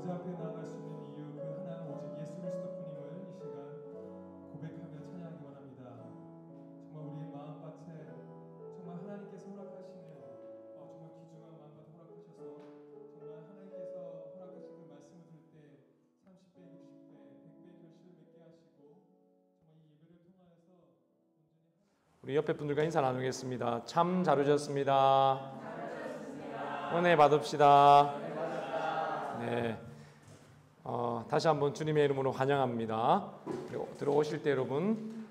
아버지 앞에 나아갈 수 있는 이유 그 하나는 오직 예수 그리스도뿐임을 이 시간 고백하며 찬양하기 원합니다. 정말 우리의 마음밭에 정말 하나님께서 허락하시는 정말 귀중한 마음밭 허락하셔서 정말 하나님께서 허락하신 그 말씀을 들을 때 30배, 60배, 100배의 결실을 맺게 하시고 정말 이 예배를 통하여서 온전히 우리 옆에 분들과 인사 나누겠습니다. 참 잘 오셨습니다. 은혜 받읍시다. 네, 다시 한번 주님의 이름으로 환영합니다. 들어오실 때 여러분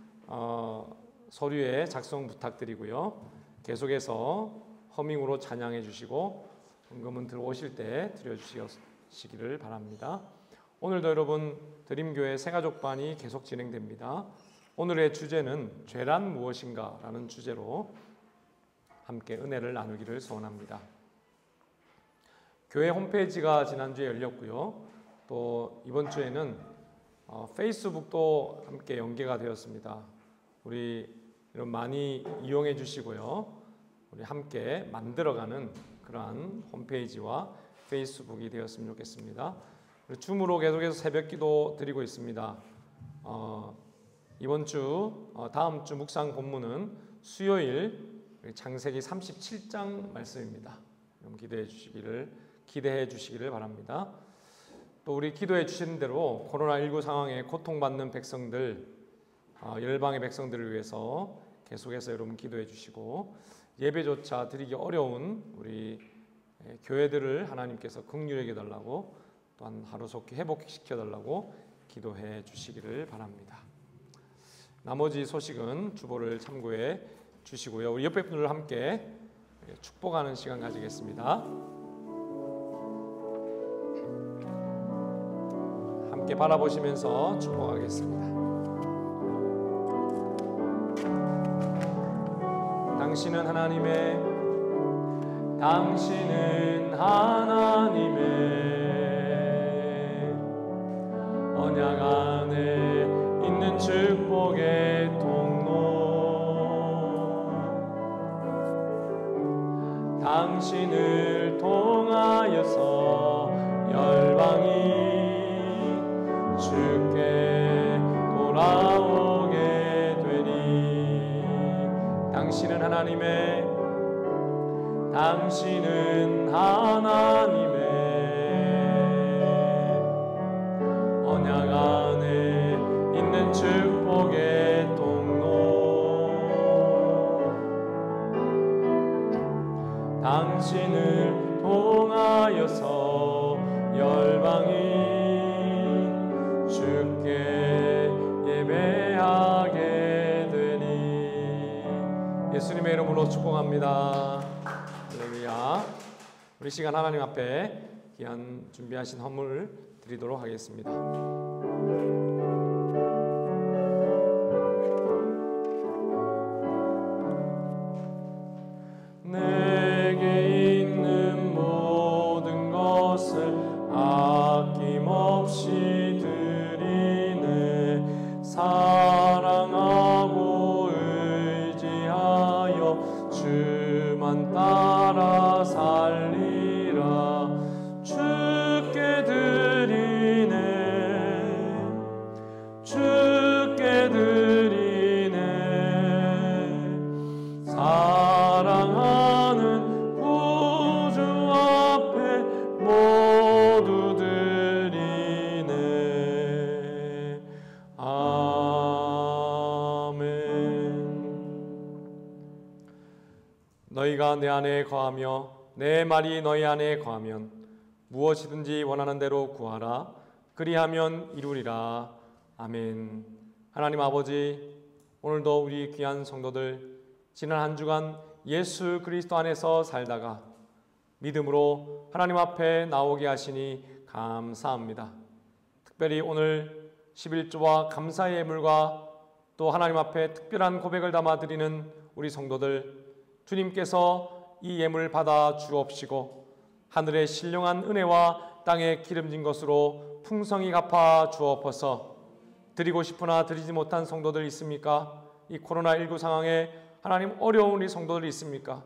서류에 작성 부탁드리고요. 계속해서 허밍으로 찬양해 주시고 헌금은 들어오실 때 드려주시기를 바랍니다. 오늘도 여러분 드림교회 새가족반이 계속 진행됩니다. 오늘의 주제는 죄란 무엇인가 라는 주제로 함께 은혜를 나누기를 소원합니다. 교회 홈페이지가 지난주에 열렸고요. 또 이번 주에는 페이스북도 함께 연계가 되었습니다. 우리 여러분 많이 이용해 주시고요. 우리 함께 만들어가는 그러한 홈페이지와 페이스북이 되었으면 좋겠습니다. 줌으로 계속해서 새벽기도 드리고 있습니다. 이번 주 다음 주 묵상 본문은 수요일 창세기 37장 말씀입니다. 여러분 기대해 주시기를 바랍니다. 또 우리 기도해 주신 대로 코로나19 상황에 고통받는 백성들, 열방의 백성들을 위해서 계속해서 여러분 기도해 주시고 예배조차 드리기 어려운 우리 교회들을 하나님께서 긍휼히 여겨달라고 또한 하루속히 회복시켜 달라고 기도해 주시기를 바랍니다. 나머지 소식은 주보를 참고해 주시고요. 우리 옆에 분들 함께 축복하는 시간 가지겠습니다. 함께 바라보시면서 축복하겠습니다. 당신은 하나님의 언약 안에 있는 축복의 통로, 당신을 통하여서 열방이 주께 돌아오게 되리. 당신은 하나님의 언약 안에 있는 축복의 통로, 당신을 통하여서 열방이 주께 예배하게 되니. 예수님의 이름으로 축복합니다. 할렐루야. 우리 시간 하나님 앞에 귀한 준비하신 헌물을 드리도록 하겠습니다. 내게 있는 모든 것을 아낌없이 드리네. 사랑하고 의지하여 주만 따라 살리라. 주께 드리네, 주께 드리네. 사랑하는 구주 앞에 모두 드리네. 아멘. 너희가 내 안에 거하며 내 말이 너희 안에 거하면 무엇이든지 원하는 대로 구하라. 그리하면 이루리라. 아멘. 하나님 아버지, 오늘도 우리 귀한 성도들 지난 한 주간 예수 그리스도 안에서 살다가 믿음으로 하나님 앞에 나오게 하시니 감사합니다. 특별히 오늘 11조와 감사의 예물과 또 하나님 앞에 특별한 고백을 담아 드리는 우리 성도들, 주님께서 이 예물을 받아 주옵시고 하늘의 신령한 은혜와 땅에 기름진 것으로 풍성히 갚아 주옵소서. 드리고 싶으나 드리지 못한 성도들 있습니까? 이 코로나19 상황에 하나님 어려운 우리 성도들 있습니까?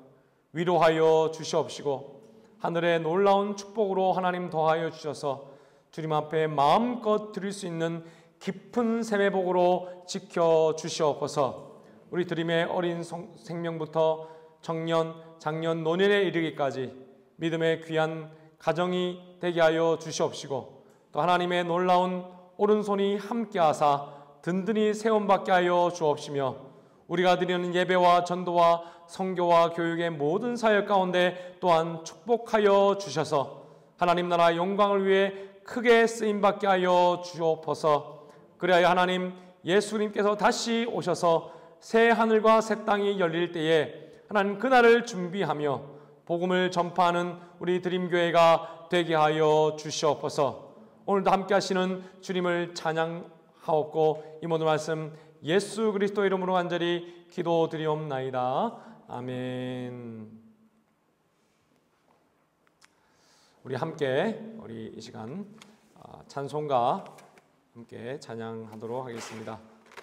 위로하여 주시옵시고 하늘의 놀라운 축복으로 하나님 더하여 주셔서 주님 앞에 마음껏 드릴 수 있는 깊은 샘의 복으로 지켜 주시옵소서. 우리 드림의 어린 생명부터 청년, 장년, 노년에 이르기까지 믿음의 귀한 가정이 되게 하여 주시옵시고, 또 하나님의 놀라운 오른손이 함께하사 든든히 세움받게 하여 주옵시며, 우리가 드리는 예배와 전도와 선교와 교육의 모든 사역 가운데 또한 축복하여 주셔서 하나님 나라 영광을 위해 크게 쓰임받게 하여 주옵소서. 그리하여 하나님 예수님께서 다시 오셔서 새 하늘과 새 땅이 열릴 때에 하나님 그날을 준비하며 복음을 전파하는 우리 드림교회가 되게 하여 주시옵소서. 오늘도 함께 하시는 주님을 찬양하옵고 이 모든 말씀 예수 그리스도 이름으로 간절히 기도드리옵나이다. 아멘. 우리 함께 우리 이 시간 찬송가 함께 찬양하도록 하겠습니다.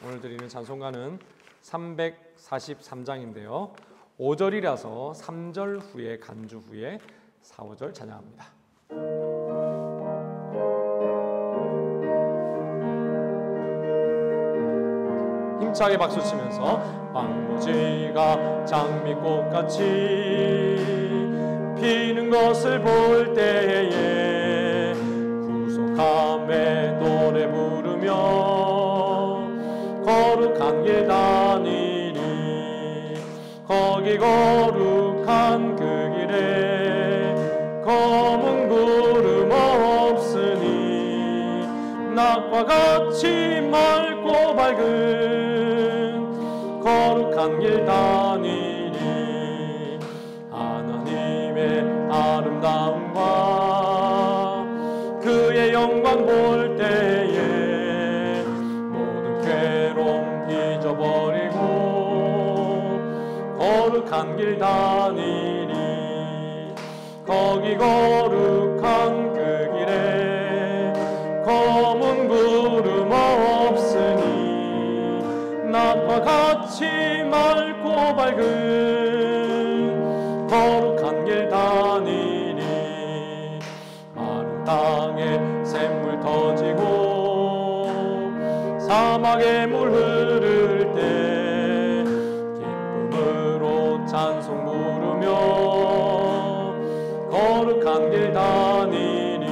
오늘 드리는 찬송가는 343장인데요. 5절이라서 3절 후에 간주 후에 4, 5절 찬양합니다. 힘차게 박수치면서 황무지가 장미꽃같이 피는 것을 볼 때에 구속함에 노래 부르며 거룩한 길 다니리. 거기 거룩한 그 길에 검은 구름 없으니 낮과 같이 맑고 밝은 거룩한 길 다니리. 하나님의 아름다움과 그의 영광 볼 때에 모든 괴로움 잊어버리고 거룩한 길 다니리. 거기 거룩한 그 길에 검은 구름 없으니 낮과 같이 맑고 밝은 거룩한 길 다니리. 마른 땅에 샘물 터지고 사막에 물 흐를 때 기쁨으로 찬송 부르며 거룩한 길 다니리.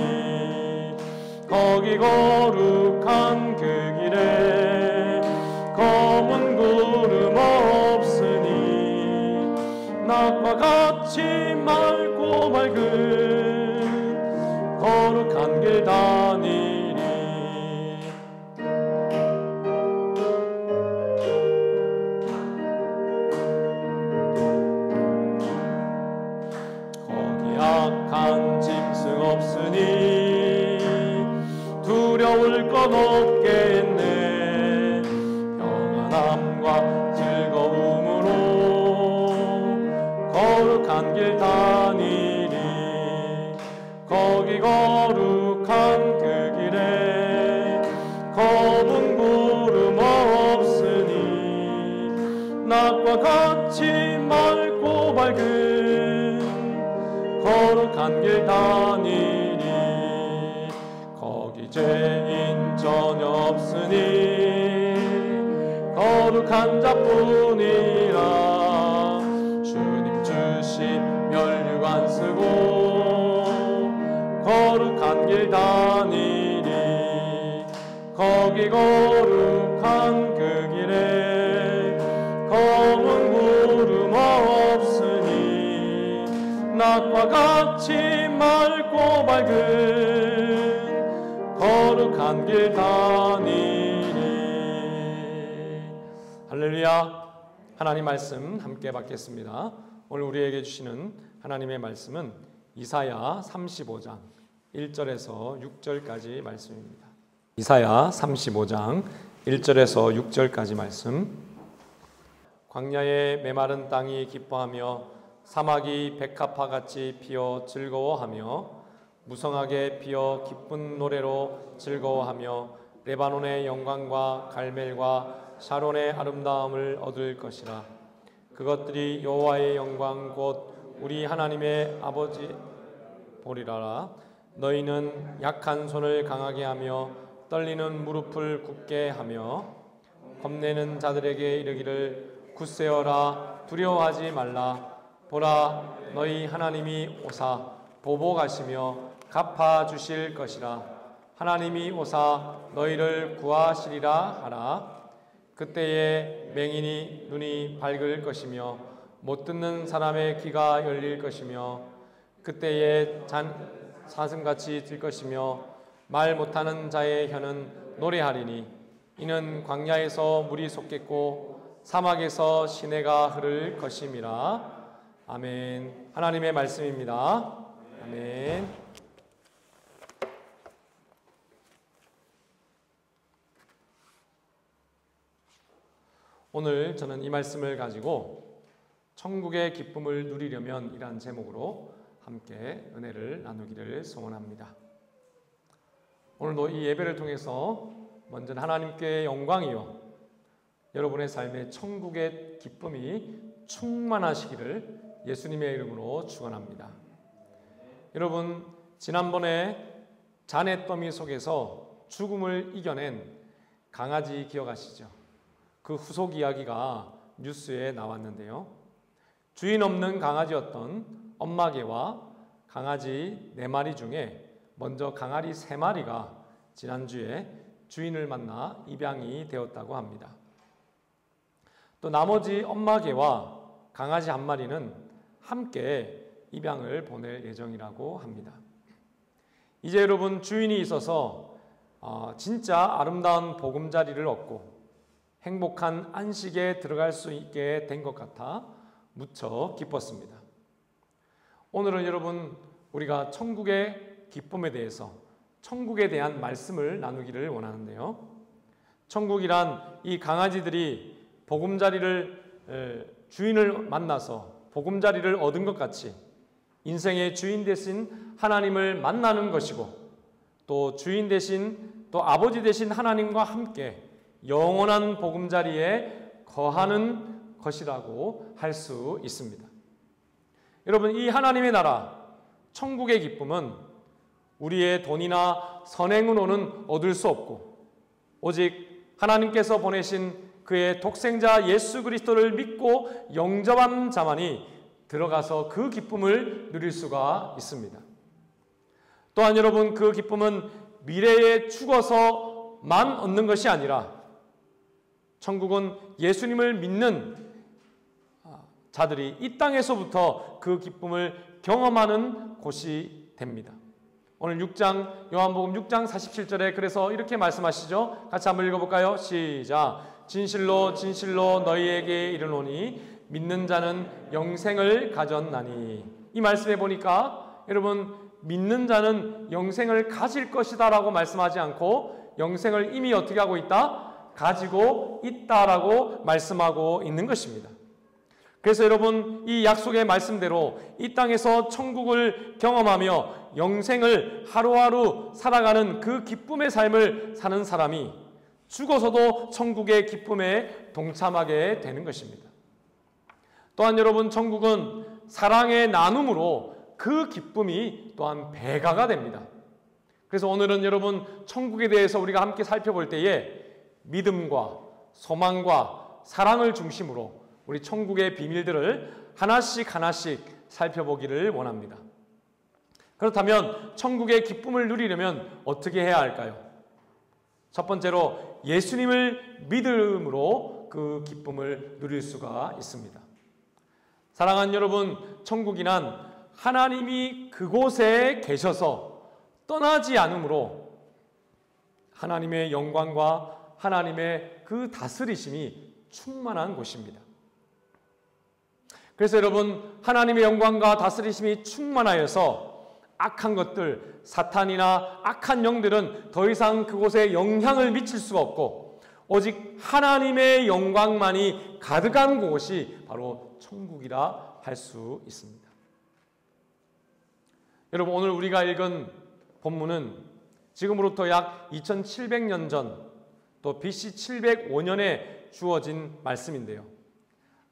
거기 거룩한 그 길에 검은 구름 없으니 낮과 같이 맑고 밝은 거룩한 길 다니리. 거기 악한 짐승 없으니 두려울 것 없겠네. 평안함과 즐거움으로 거룩한 길 다니리. 거기 거룩한 그 길에 검은 구름 없으니 낮과 같이 맑고 밝은 거룩한 길 다니리. 거기 죄인 전혀 없으니 거룩한 자뿐이라. 주님 주신 면류관 쓰고 거룩한 길 다니리. 거기 거룩한 그 길에 검은 구름 없으니 낮과 같이 맑고 밝은 거룩한 길 다니리. 할렐루야. 하나님 말씀 함께 받겠습니다. 오늘 우리에게 주시는 하나님의 말씀은 이사야 35장 1절에서 6절까지 말씀입니다. 이사야 35장 1절에서 6절까지 말씀. 광야의 메마른 땅이 기뻐하며 사막이 백합화같이 피어 즐거워하며 무성하게 피어 기쁜 노래로 즐거워하며 레바논의 영광과 갈멜과 샤론의 아름다움을 얻을 것이라. 그것들이 여호와의 영광 곧 우리 하나님의 아버지 보리라. 너희는 약한 손을 강하게 하며 떨리는 무릎을 굳게 하며 겁내는 자들에게 이르기를 굳세어라 두려워하지 말라. 보라 너희 하나님이 오사 보복하시며 갚아주실 것이라. 하나님이 오사 너희를 구하시리라 하라. 그때에 맹인이 눈이 밝을 것이며 못 듣는 사람의 귀가 열릴 것이며 그때에 사슴같이 뛸 것이며 말 못하는 자의 혀는 노래하리니 이는 광야에서 물이 솟겠고 사막에서 시내가 흐를 것임이라. 아멘. 하나님의 말씀입니다. 아멘. 오늘 저는 이 말씀을 가지고 천국의 기쁨을 누리려면 이란 제목으로 함께 은혜를 나누기를 소원합니다. 오늘도 이 예배를 통해서 먼저 하나님께 영광이요 여러분의 삶에 천국의 기쁨이 충만하시기를 예수님의 이름으로 축원합니다. 여러분, 지난번에 잔의 더미 속에서 죽음을 이겨낸 강아지 기억하시죠? 그 후속 이야기가 뉴스에 나왔는데요. 주인 없는 강아지였던 엄마 개와 강아지 4마리 중에 먼저 강아지 3마리가 지난주에 주인을 만나 입양이 되었다고 합니다. 또 나머지 엄마 개와 강아지 1마리는 함께 입양을 보낼 예정이라고 합니다. 이제 여러분 주인이 있어서 진짜 아름다운 보금자리를 얻고 행복한 안식에 들어갈 수 있게 된 것 같아 무척 기뻤습니다. 오늘은 여러분 우리가 천국의 기쁨에 대해서 천국에 대한 말씀을 나누기를 원하는데요. 천국이란 이 강아지들이 보금자리를 주인을 만나서 보금자리를 얻은 것 같이 인생의 주인 되신 하나님을 만나는 것이고 또 주인 되신 또 아버지 되신 하나님과 함께 영원한 보금자리에 거하는 것이라고 할 수 있습니다. 여러분 이 하나님의 나라 천국의 기쁨은 우리의 돈이나 선행으로는 얻을 수 없고 오직 하나님께서 보내신 그의 독생자 예수 그리스도를 믿고 영접한 자만이 들어가서 그 기쁨을 누릴 수가 있습니다. 또한 여러분 그 기쁨은 미래에 죽어서만 얻는 것이 아니라 천국은 예수님을 믿는 자들이 이 땅에서부터 그 기쁨을 경험하는 곳이 됩니다. 오늘 요한복음 6장 47절에 그래서 이렇게 말씀하시죠. 같이 한번 읽어볼까요? 시작. 진실로 진실로 너희에게 이르노니 믿는 자는 영생을 가졌나니. 이 말씀에 보니까 여러분 믿는 자는 영생을 가질 것이다 라고 말씀하지 않고 영생을 이미 어떻게 하고 있다? 가지고 있다라고 말씀하고 있는 것입니다. 그래서 여러분 이 약속의 말씀대로 이 땅에서 천국을 경험하며 영생을 하루하루 살아가는 그 기쁨의 삶을 사는 사람이 죽어서도 천국의 기쁨에 동참하게 되는 것입니다. 또한 여러분 천국은 사랑의 나눔으로 그 기쁨이 또한 배가가 됩니다. 그래서 오늘은 여러분 천국에 대해서 우리가 함께 살펴볼 때에 믿음과 소망과 사랑을 중심으로 우리 천국의 비밀들을 하나씩 살펴보기를 원합니다. 그렇다면 천국의 기쁨을 누리려면 어떻게 해야 할까요? 첫 번째로 예수님을 믿음으로 그 기쁨을 누릴 수가 있습니다. 사랑하는 여러분, 천국이란 하나님이 그곳에 계셔서 떠나지 않으므로 하나님의 영광과 하나님의 그 다스리심이 충만한 곳입니다. 그래서 여러분 하나님의 영광과 다스리심이 충만하여서 악한 것들, 사탄이나 악한 영들은 더 이상 그곳에 영향을 미칠 수가 없고 오직 하나님의 영광만이 가득한 곳이 바로 천국이라 할 수 있습니다. 여러분 오늘 우리가 읽은 본문은 지금으로부터 약 2700년 전 또 BC 705년에 주어진 말씀인데요.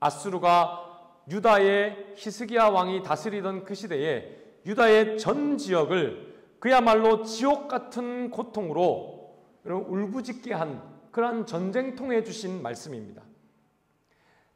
아수르가 유다의 히스기야 왕이 다스리던 그 시대에 유다의 전 지역을 그야말로 지옥 같은 고통으로 여러분 울부짖게 한 그러한 전쟁통에 주신 말씀입니다.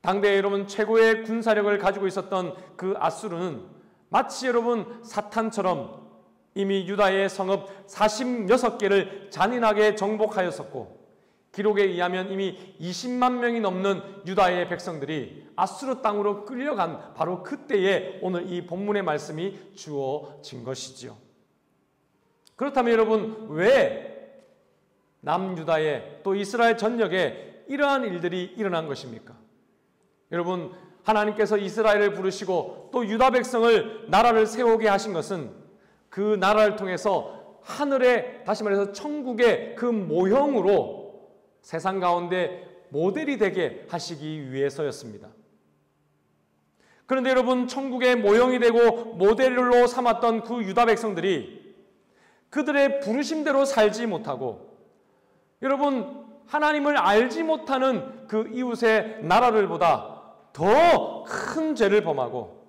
당대 여러분 최고의 군사력을 가지고 있었던 그 아수르는 마치 여러분 사탄처럼 이미 유다의 성읍 46개를 잔인하게 정복하였었고, 기록에 의하면 이미 20만 명이 넘는 유다의 백성들이 아수르 땅으로 끌려간 바로 그때에 오늘 이 본문의 말씀이 주어진 것이지요. 그렇다면 여러분, 왜 남유다에 또 이스라엘 전역에 이러한 일들이 일어난 것입니까? 여러분, 하나님께서 이스라엘을 부르시고 또 유다 백성을 나라를 세우게 하신 것은 그 나라를 통해서 하늘의, 다시 말해서 천국의 그 모형으로 세상 가운데 모델이 되게 하시기 위해서였습니다. 그런데 여러분, 천국의 모형이 되고 모델로 삼았던 그 유다 백성들이 그들의 부르심대로 살지 못하고, 여러분, 하나님을 알지 못하는 그 이웃의 나라를 보다 더 큰 죄를 범하고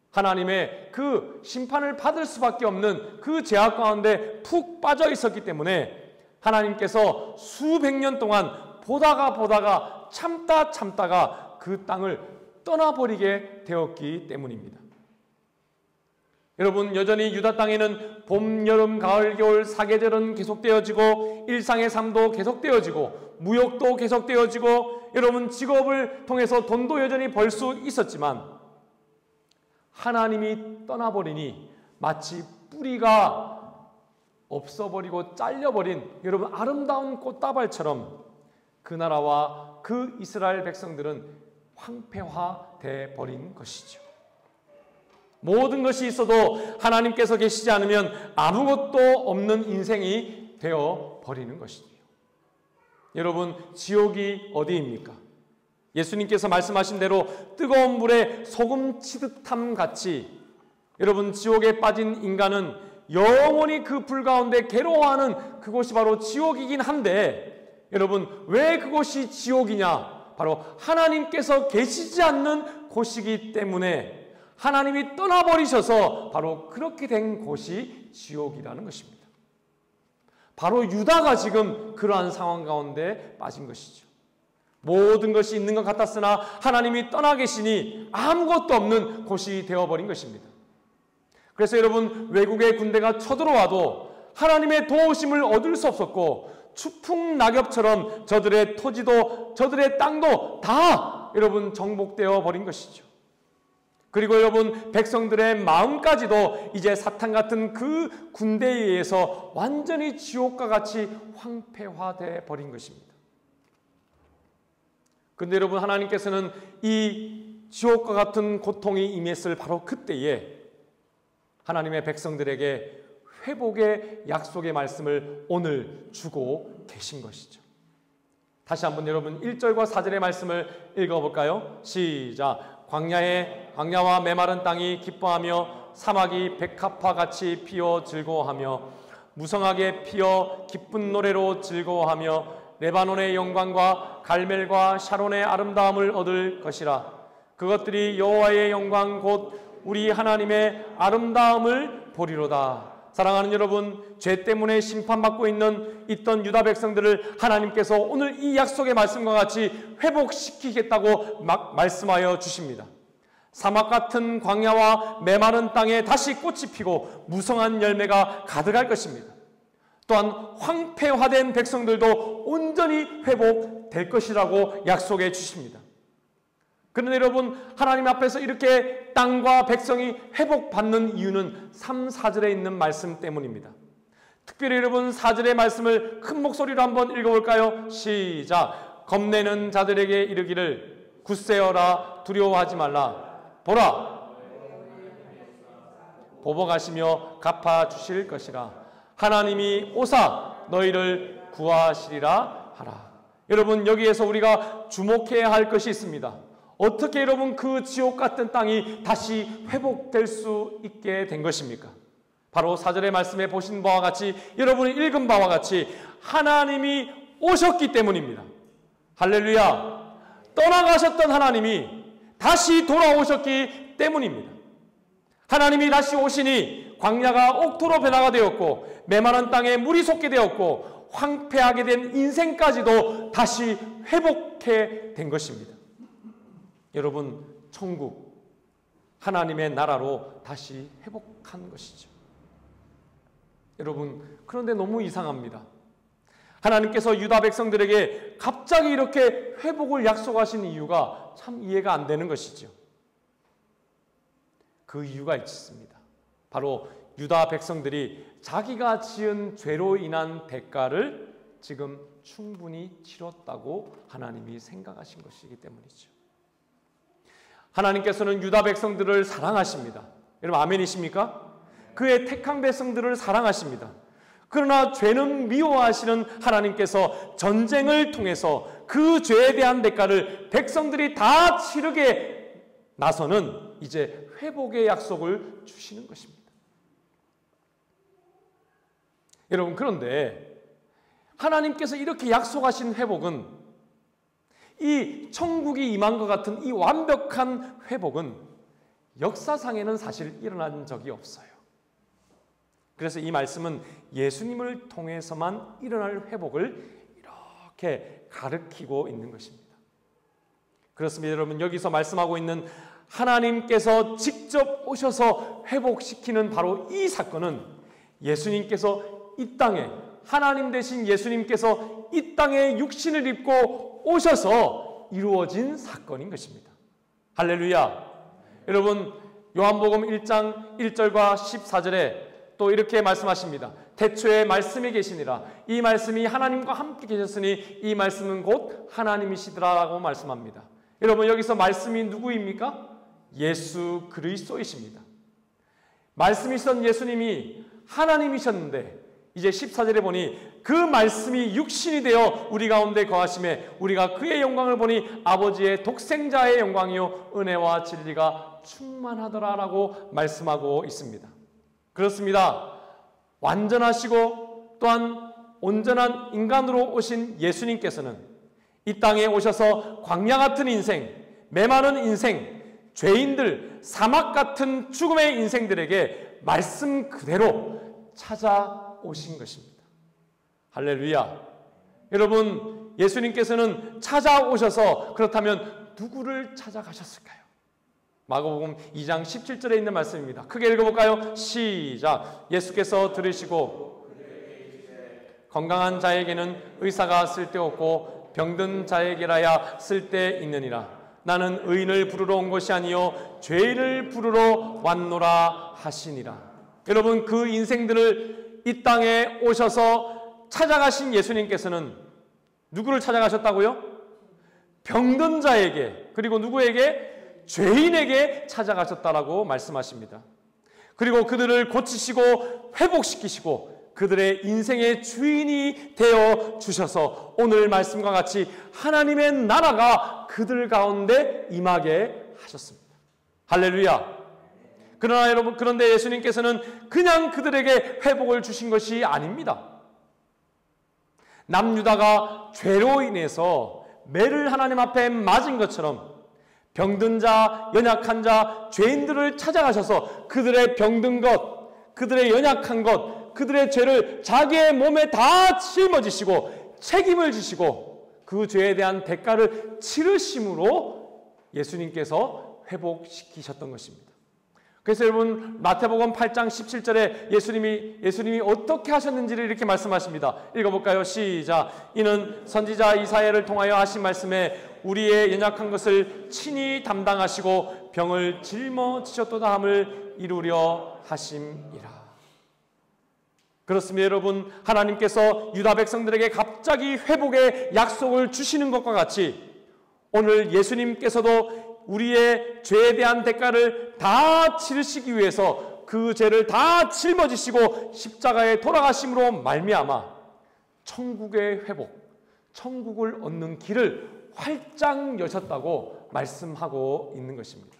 하나님의 그 심판을 받을 수밖에 없는 그 죄악 가운데 푹 빠져 있었기 때문에 하나님께서 수백 년 동안 보다가 참다가 그 땅을 떠나버리게 되었기 때문입니다. 여러분, 여전히 유다 땅에는 봄, 여름, 가을, 겨울 사계절은 계속되어지고 일상의 삶도 계속되어지고 무역도 계속되어지고 여러분 직업을 통해서 돈도 여전히 벌 수 있었지만 하나님이 떠나버리니 마치 뿌리가 없어버리고 잘려버린 여러분 아름다운 꽃다발처럼 그 나라와 그 이스라엘 백성들은 황폐화돼 버린 것이죠. 모든 것이 있어도 하나님께서 계시지 않으면 아무것도 없는 인생이 되어 버리는 것이죠. 여러분, 지옥이 어디입니까? 예수님께서 말씀하신 대로 뜨거운 물에 소금 치듯함 같이 여러분, 지옥에 빠진 인간은 영원히 그 불 가운데 괴로워하는 그곳이 바로 지옥이긴 한데, 여러분, 왜 그곳이 지옥이냐? 바로 하나님께서 계시지 않는 곳이기 때문에 하나님이 떠나버리셔서 바로 그렇게 된 곳이 지옥이라는 것입니다. 바로 유다가 지금 그러한 상황 가운데 빠진 것이죠. 모든 것이 있는 것 같았으나 하나님이 떠나 계시니 아무것도 없는 곳이 되어버린 것입니다. 그래서 여러분, 외국의 군대가 쳐들어와도 하나님의 도우심을 얻을 수 없었고 추풍낙엽처럼 저들의 토지도 저들의 땅도 다 여러분 정복되어 버린 것이죠. 그리고 여러분, 백성들의 마음까지도 이제 사탄 같은 그 군대에 의해서 완전히 지옥과 같이 황폐화되어 버린 것입니다. 그런데 여러분, 하나님께서는 이 지옥과 같은 고통이 임했을 바로 그때에 하나님의 백성들에게 회복의 약속의 말씀을 오늘 주고 계신 것이죠. 다시 한번 여러분 1절과 4절의 말씀을 읽어볼까요? 시작. 광야와 메마른 땅이 기뻐하며 사막이 백합화같이 피어 즐거워하며 무성하게 피어 기쁜 노래로 즐거워하며 레바논의 영광과 갈멜과 샤론의 아름다움을 얻을 것이라. 그것들이 여호와의 영광 곧 우리 하나님의 아름다움을 보리로다. 사랑하는 여러분, 죄 때문에 심판받고 있던 유다 백성들을 하나님께서 오늘 이 약속의 말씀과 같이 회복시키겠다고 말씀하여 주십니다. 사막 같은 광야와 메마른 땅에 다시 꽃이 피고 무성한 열매가 가득할 것입니다. 또한 황폐화된 백성들도 온전히 회복될 것이라고 약속해 주십니다. 그런데 여러분, 하나님 앞에서 이렇게 땅과 백성이 회복받는 이유는 3, 4절에 있는 말씀 때문입니다. 특별히 여러분 4절의 말씀을 큰 목소리로 한번 읽어볼까요? 시작. 겁내는 자들에게 이르기를 굳세어라, 두려워하지 말라. 보라, 보복하시며 갚아주실 것이라. 하나님이 오사 너희를 구하시리라 하라. 여러분, 여기에서 우리가 주목해야 할 것이 있습니다. 어떻게 여러분 그 지옥 같은 땅이 다시 회복될 수 있게 된 것입니까? 바로 4절의 말씀에 보신 바와 같이, 여러분이 읽은 바와 같이 하나님이 오셨기 때문입니다. 할렐루야. 떠나가셨던 하나님이 다시 돌아오셨기 때문입니다. 하나님이 다시 오시니 광야가 옥토로 변화가 되었고 메마른 땅에 물이 솟게 되었고 황폐하게 된 인생까지도 다시 회복해 된 것입니다. 여러분, 천국, 하나님의 나라로 다시 회복한 것이죠. 여러분, 그런데 너무 이상합니다. 하나님께서 유다 백성들에게 갑자기 이렇게 회복을 약속하신 이유가 참 이해가 안 되는 것이죠. 그 이유가 있습니다. 바로 유다 백성들이 자기가 지은 죄로 인한 대가를 지금 충분히 치렀다고 하나님이 생각하신 것이기 때문이죠. 하나님께서는 유다 백성들을 사랑하십니다. 여러분, 아멘이십니까? 그의 택한 백성들을 사랑하십니다. 그러나 죄는 미워하시는 하나님께서 전쟁을 통해서 그 죄에 대한 대가를 백성들이 다 치르게 나서는 이제 회복의 약속을 주시는 것입니다. 여러분, 그런데 하나님께서 이렇게 약속하신 회복은, 이 천국이 임한 것 같은 이 완벽한 회복은 역사상에는 사실 일어난 적이 없어요. 그래서 이 말씀은 예수님을 통해서만 일어날 회복을 이렇게 가르치고 있는 것입니다. 그렇습니다. 여러분, 여기서 말씀하고 있는 하나님께서 직접 오셔서 회복시키는 바로 이 사건은 예수님께서 이 땅에, 하나님 되신 예수님께서 이 땅에 육신을 입고 오셔서 이루어진 사건인 것입니다. 할렐루야. 여러분, 요한복음 1장 1절과 14절에 또 이렇게 말씀하십니다. 태초에 말씀이 계시니라. 이 말씀이 하나님과 함께 계셨으니 이 말씀은 곧 하나님이시더라라고 말씀합니다. 여러분, 여기서 말씀이 누구입니까? 예수 그리스도이십니다. 말씀이신 예수님이 하나님이셨는데 이제 14절에 보니 그 말씀이 육신이 되어 우리 가운데 거하심에 우리가 그의 영광을 보니 아버지의 독생자의 영광이요 은혜와 진리가 충만하더라라고 말씀하고 있습니다. 그렇습니다. 완전하시고 또한 온전한 인간으로 오신 예수님께서는 이 땅에 오셔서 광야 같은 인생, 메마른 인생, 죄인들, 사막 같은 죽음의 인생들에게 말씀 그대로 찾아오신 것입니다. 할렐루야. 여러분, 예수님께서는 찾아오셔서 그렇다면 누구를 찾아가셨을까요? 마가복음 2장 17절에 있는 말씀입니다. 크게 읽어볼까요? 시작. 예수께서 들으시고 건강한 자에게는 의사가 쓸데없고 병든 자에게라야 쓸데있느니라. 나는 의인을 부르러 온 것이 아니요 죄인을 부르러 왔노라 하시니라. 여러분, 그 인생들을 이 땅에 오셔서 찾아가신 예수님께서는 누구를 찾아가셨다고요? 병든 자에게, 그리고 누구에게? 죄인에게 찾아가셨다라고 말씀하십니다. 그리고 그들을 고치시고 회복시키시고 그들의 인생의 주인이 되어 주셔서 오늘 말씀과 같이 하나님의 나라가 그들 가운데 임하게 하셨습니다. 할렐루야. 그러나 여러분, 그런데 예수님께서는 그냥 그들에게 회복을 주신 것이 아닙니다. 남유다가 죄로 인해서 매를 하나님 앞에 맞은 것처럼 병든 자, 연약한 자, 죄인들을 찾아가셔서 그들의 병든 것, 그들의 연약한 것, 그들의 죄를 자기의 몸에 다 짊어지시고 책임을 지시고 그 죄에 대한 대가를 치르심으로 예수님께서 회복시키셨던 것입니다. 그래서 여러분, 마태복음 8장 17절에 예수님이 어떻게 하셨는지를 이렇게 말씀하십니다. 읽어볼까요? 시작. 이는 선지자 이사야를 통하여 하신 말씀에 우리의 연약한 것을 친히 담당하시고 병을 짊어지셨도다 함을 이루려 하심이라. 그렇습니다. 여러분, 하나님께서 유다 백성들에게 갑자기 회복의 약속을 주시는 것과 같이 오늘 예수님께서도 우리의 죄에 대한 대가를 다 치르시기 위해서 그 죄를 다 짊어지시고 십자가에 돌아가심으로 말미암아 천국의 회복, 천국을 얻는 길을 활짝 여셨다고 말씀하고 있는 것입니다.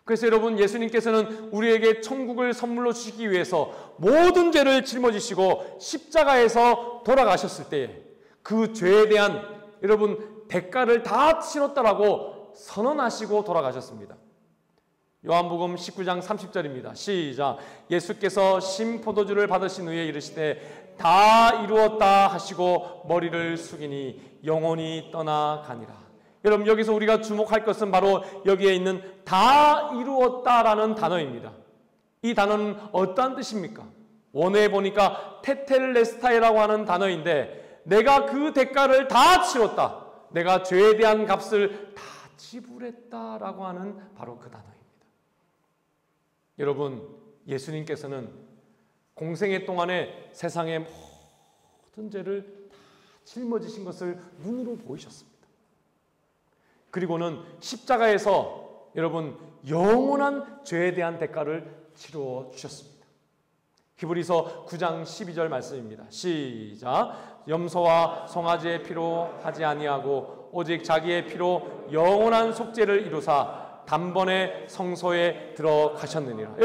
그래서 여러분, 예수님께서는 우리에게 천국을 선물로 주시기 위해서 모든 죄를 짊어지시고 십자가에서 돌아가셨을 때에 그 죄에 대한 여러분 대가를 다 치렀다라고 선언하시고 돌아가셨습니다. 요한복음 19장 30절입니다. 시작. 예수께서 신포도주를 받으신 후에 이르시되 다 이루었다 하시고 머리를 숙이니 영혼이 떠나가니라. 여러분, 여기서 우리가 주목할 것은 바로 여기에 있는 다 이루었다라는 단어입니다. 이 단어는 어떠한 뜻입니까? 원어에 보니까 테텔레스타이라고 하는 단어인데, 내가 그 대가를 다 치렀다, 내가 죄에 대한 값을 다 지불했다라고 하는 바로 그 단어입니다. 여러분, 예수님께서는 공생애 동안에 세상의 모든 죄를 다 짊어지신 것을 눈으로 보이셨습니다. 그리고는 십자가에서 여러분 영원한 죄에 대한 대가를 치루어 주셨습니다. 히브리서 9장 12절 말씀입니다. 시작. 염소와 송아지의 피로 하지 아니하고 오직 자기의 피로 영원한 속죄를 이루사 단번에 성소에 들어가셨느니라.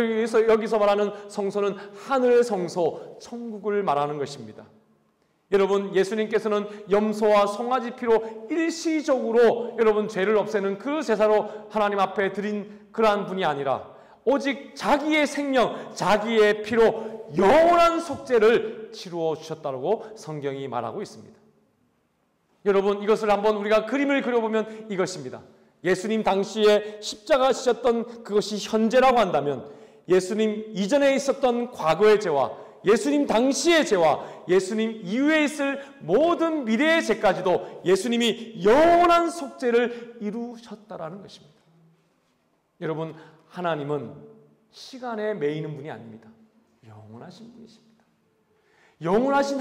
여기서 말하는 성소는 하늘 성소, 천국을 말하는 것입니다. 여러분, 예수님께서는 염소와 송아지 피로 일시적으로 여러분 죄를 없애는 그 제사로 하나님 앞에 드린 그러한 분이 아니라 오직 자기의 생명, 자기의 피로 영원한 속죄를 치루어 주셨다고 성경이 말하고 있습니다. 여러분, 이것을 한번 우리가 그림을 그려보면 이것입니다. 예수님 당시에 십자가 지셨던 그것이 현재라고 한다면, 예수님 이전에 있었던 과거의 죄와 예수님 당시의 죄와 예수님 이후에 있을 모든 미래의 죄까지도 예수님이 영원한 속죄를 이루셨다라는 것입니다. 여러분, 하나님은 시간에 매이는 분이 아닙니다. 영원하신 분이십니다. 영원하신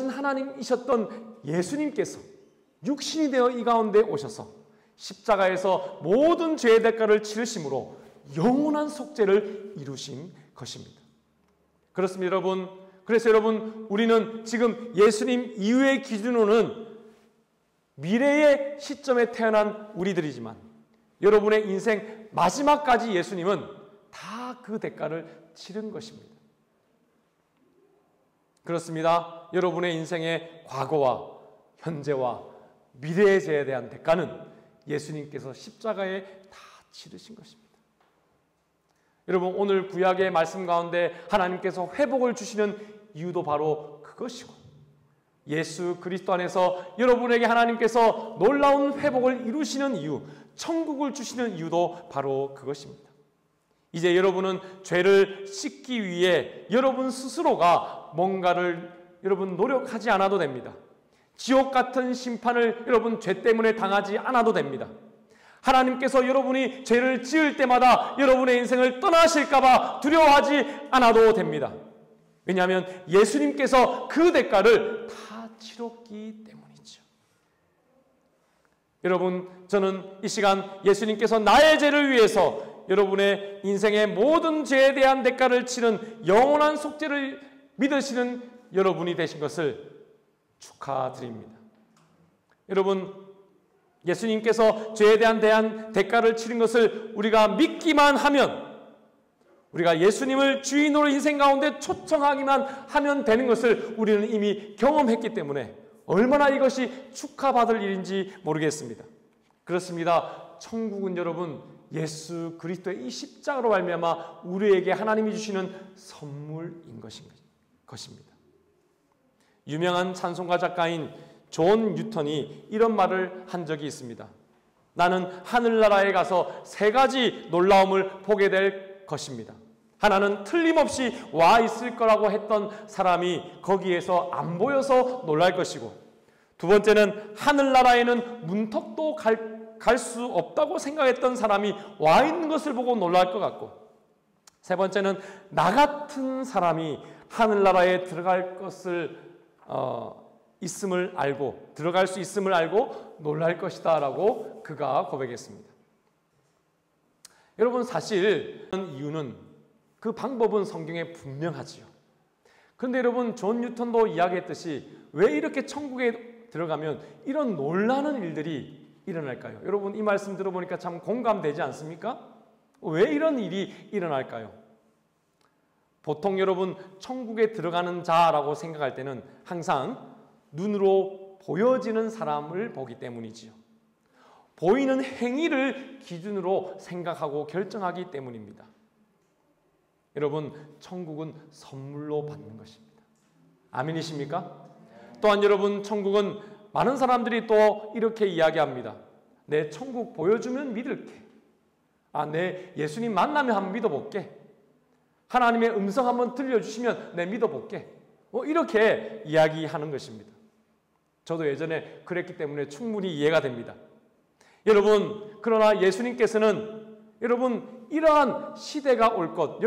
하나님이셨던 예수님께서 육신이 되어 이 가운데 오셔서 십자가에서 모든 죄의 대가를 치르심으로 영원한 속죄를 이루신 것입니다. 그렇습니다, 여러분. 그래서 여러분, 우리는 지금 예수님 이후의 기준으로는 미래의 시점에 태어난 우리들이지만, 여러분의 인생 마지막까지 예수님은 다 그 대가를 치른 것입니다. 그렇습니다. 여러분의 인생의 과거와 현재와 미래의 죄에 대한 대가는 예수님께서 십자가에 다 치르신 것입니다. 여러분, 오늘 구약의 말씀 가운데 하나님께서 회복을 주시는 이유도 바로 그것이고, 예수 그리스도 안에서 여러분에게 하나님께서 놀라운 회복을 이루시는 이유, 천국을 주시는 이유도 바로 그것입니다. 이제 여러분은 죄를 씻기 위해 여러분 스스로가 뭔가를 여러분 노력하지 않아도 됩니다. 지옥 같은 심판을 여러분 죄 때문에 당하지 않아도 됩니다. 하나님께서 여러분이 죄를 지을 때마다 여러분의 인생을 떠나실까봐 두려워하지 않아도 됩니다. 왜냐하면 예수님께서 그 대가를 다 치렀기 때문이죠. 여러분, 저는 이 시간 예수님께서 나의 죄를 위해서 여러분의 인생의 모든 죄에 대한 대가를 치른 영원한 속죄를 믿으시는 여러분이 되신 것을 축하드립니다. 여러분, 예수님께서 죄에 대한 대가를 치른 것을 우리가 믿기만 하면, 우리가 예수님을 주인으로 인생 가운데 초청하기만 하면 되는 것을 우리는 이미 경험했기 때문에 얼마나 이것이 축하받을 일인지 모르겠습니다. 그렇습니다. 천국은 여러분 예수 그리스도의 이 십자가로 말미암아 우리에게 하나님이 주시는 선물인 것입니다. 유명한 찬송가 작가인 존 뉴턴이 이런 말을 한 적이 있습니다. 나는 하늘나라에 가서 세 가지 놀라움을 보게 될 것입니다. 하나는 틀림없이 와 있을 거라고 했던 사람이 거기에서 안 보여서 놀랄 것이고, 두 번째는 하늘나라에는 문턱도 갈 수 없다고 생각했던 사람이 와 있는 것을 보고 놀랄 것 같고, 세 번째는 나 같은 사람이 하늘나라에 들어갈 것을 들어갈 수 있음을 알고 놀랄 것이다 라고 그가 고백했습니다. 여러분, 사실 이유는, 그 방법은 성경에 분명하지요. 그런데 여러분, 존 뉴턴도 이야기했듯이 왜 이렇게 천국에 들어가면 이런 놀라는 일들이 일어날까요? 여러분, 이 말씀 들어보니까 참 공감되지 않습니까? 왜 이런 일이 일어날까요? 보통 여러분, 천국에 들어가는 자라고 생각할 때는 항상 눈으로 보여지는 사람을 보기 때문이지요. 보이는 행위를 기준으로 생각하고 결정하기 때문입니다. 여러분, 천국은 선물로 받는 것입니다. 아멘이십니까? 또한 여러분, 천국은 많은 사람들이 또 이렇게 이야기합니다. 내 천국 보여주면 믿을게. 내 예수님 만나면 한번 믿어볼게. 하나님의 음성 한번 들려주시면 내 믿어볼게. 이렇게 이야기하는 것입니다. 저도 예전에 그랬기 때문에 충분히 이해가 됩니다. 여러분, 그러나 예수님께서는 여러분 이러한 시대가 올 것,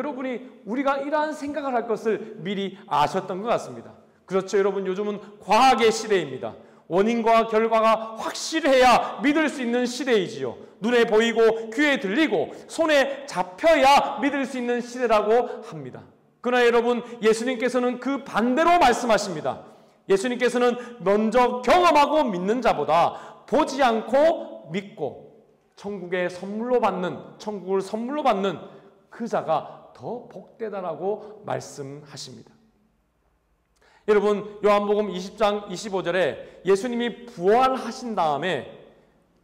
우리가 이러한 생각을 할 것을 미리 아셨던 것 같습니다. 그렇죠, 여러분. 요즘은 과학의 시대입니다. 원인과 결과가 확실해야 믿을 수 있는 시대이지요. 눈에 보이고 귀에 들리고 손에 잡혀야 믿을 수 있는 시대라고 합니다. 그러나 여러분, 예수님께서는 그 반대로 말씀하십니다. 예수님께서는 먼저 경험하고 믿는 자보다 보지 않고 믿고 천국을 선물로 받는 그 자가 더 복되다라고 말씀하십니다. 여러분, 요한복음 20장 25절에 예수님이 부활하신 다음에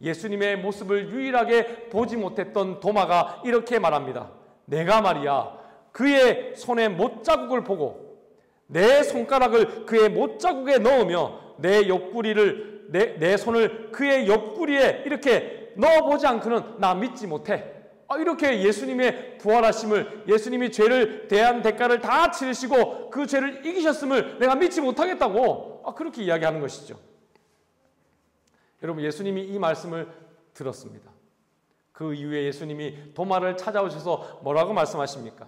예수님의 모습을 유일하게 보지 못했던 도마가 이렇게 말합니다. 내가 말이야 그의 손에 못자국을 보고 내 손가락을 그의 못자국에 넣으며 내 손을 그의 옆구리에 이렇게 넣어보지 않고는 나 믿지 못해. 이렇게 예수님의 부활하심을, 예수님이 죄를 대한 대가를 다 치르시고 그 죄를 이기셨음을 내가 믿지 못하겠다고 그렇게 이야기하는 것이죠. 여러분, 예수님이 이 말씀을 들었습니다. 그 이후에 예수님이 도마를 찾아오셔서 뭐라고 말씀하십니까?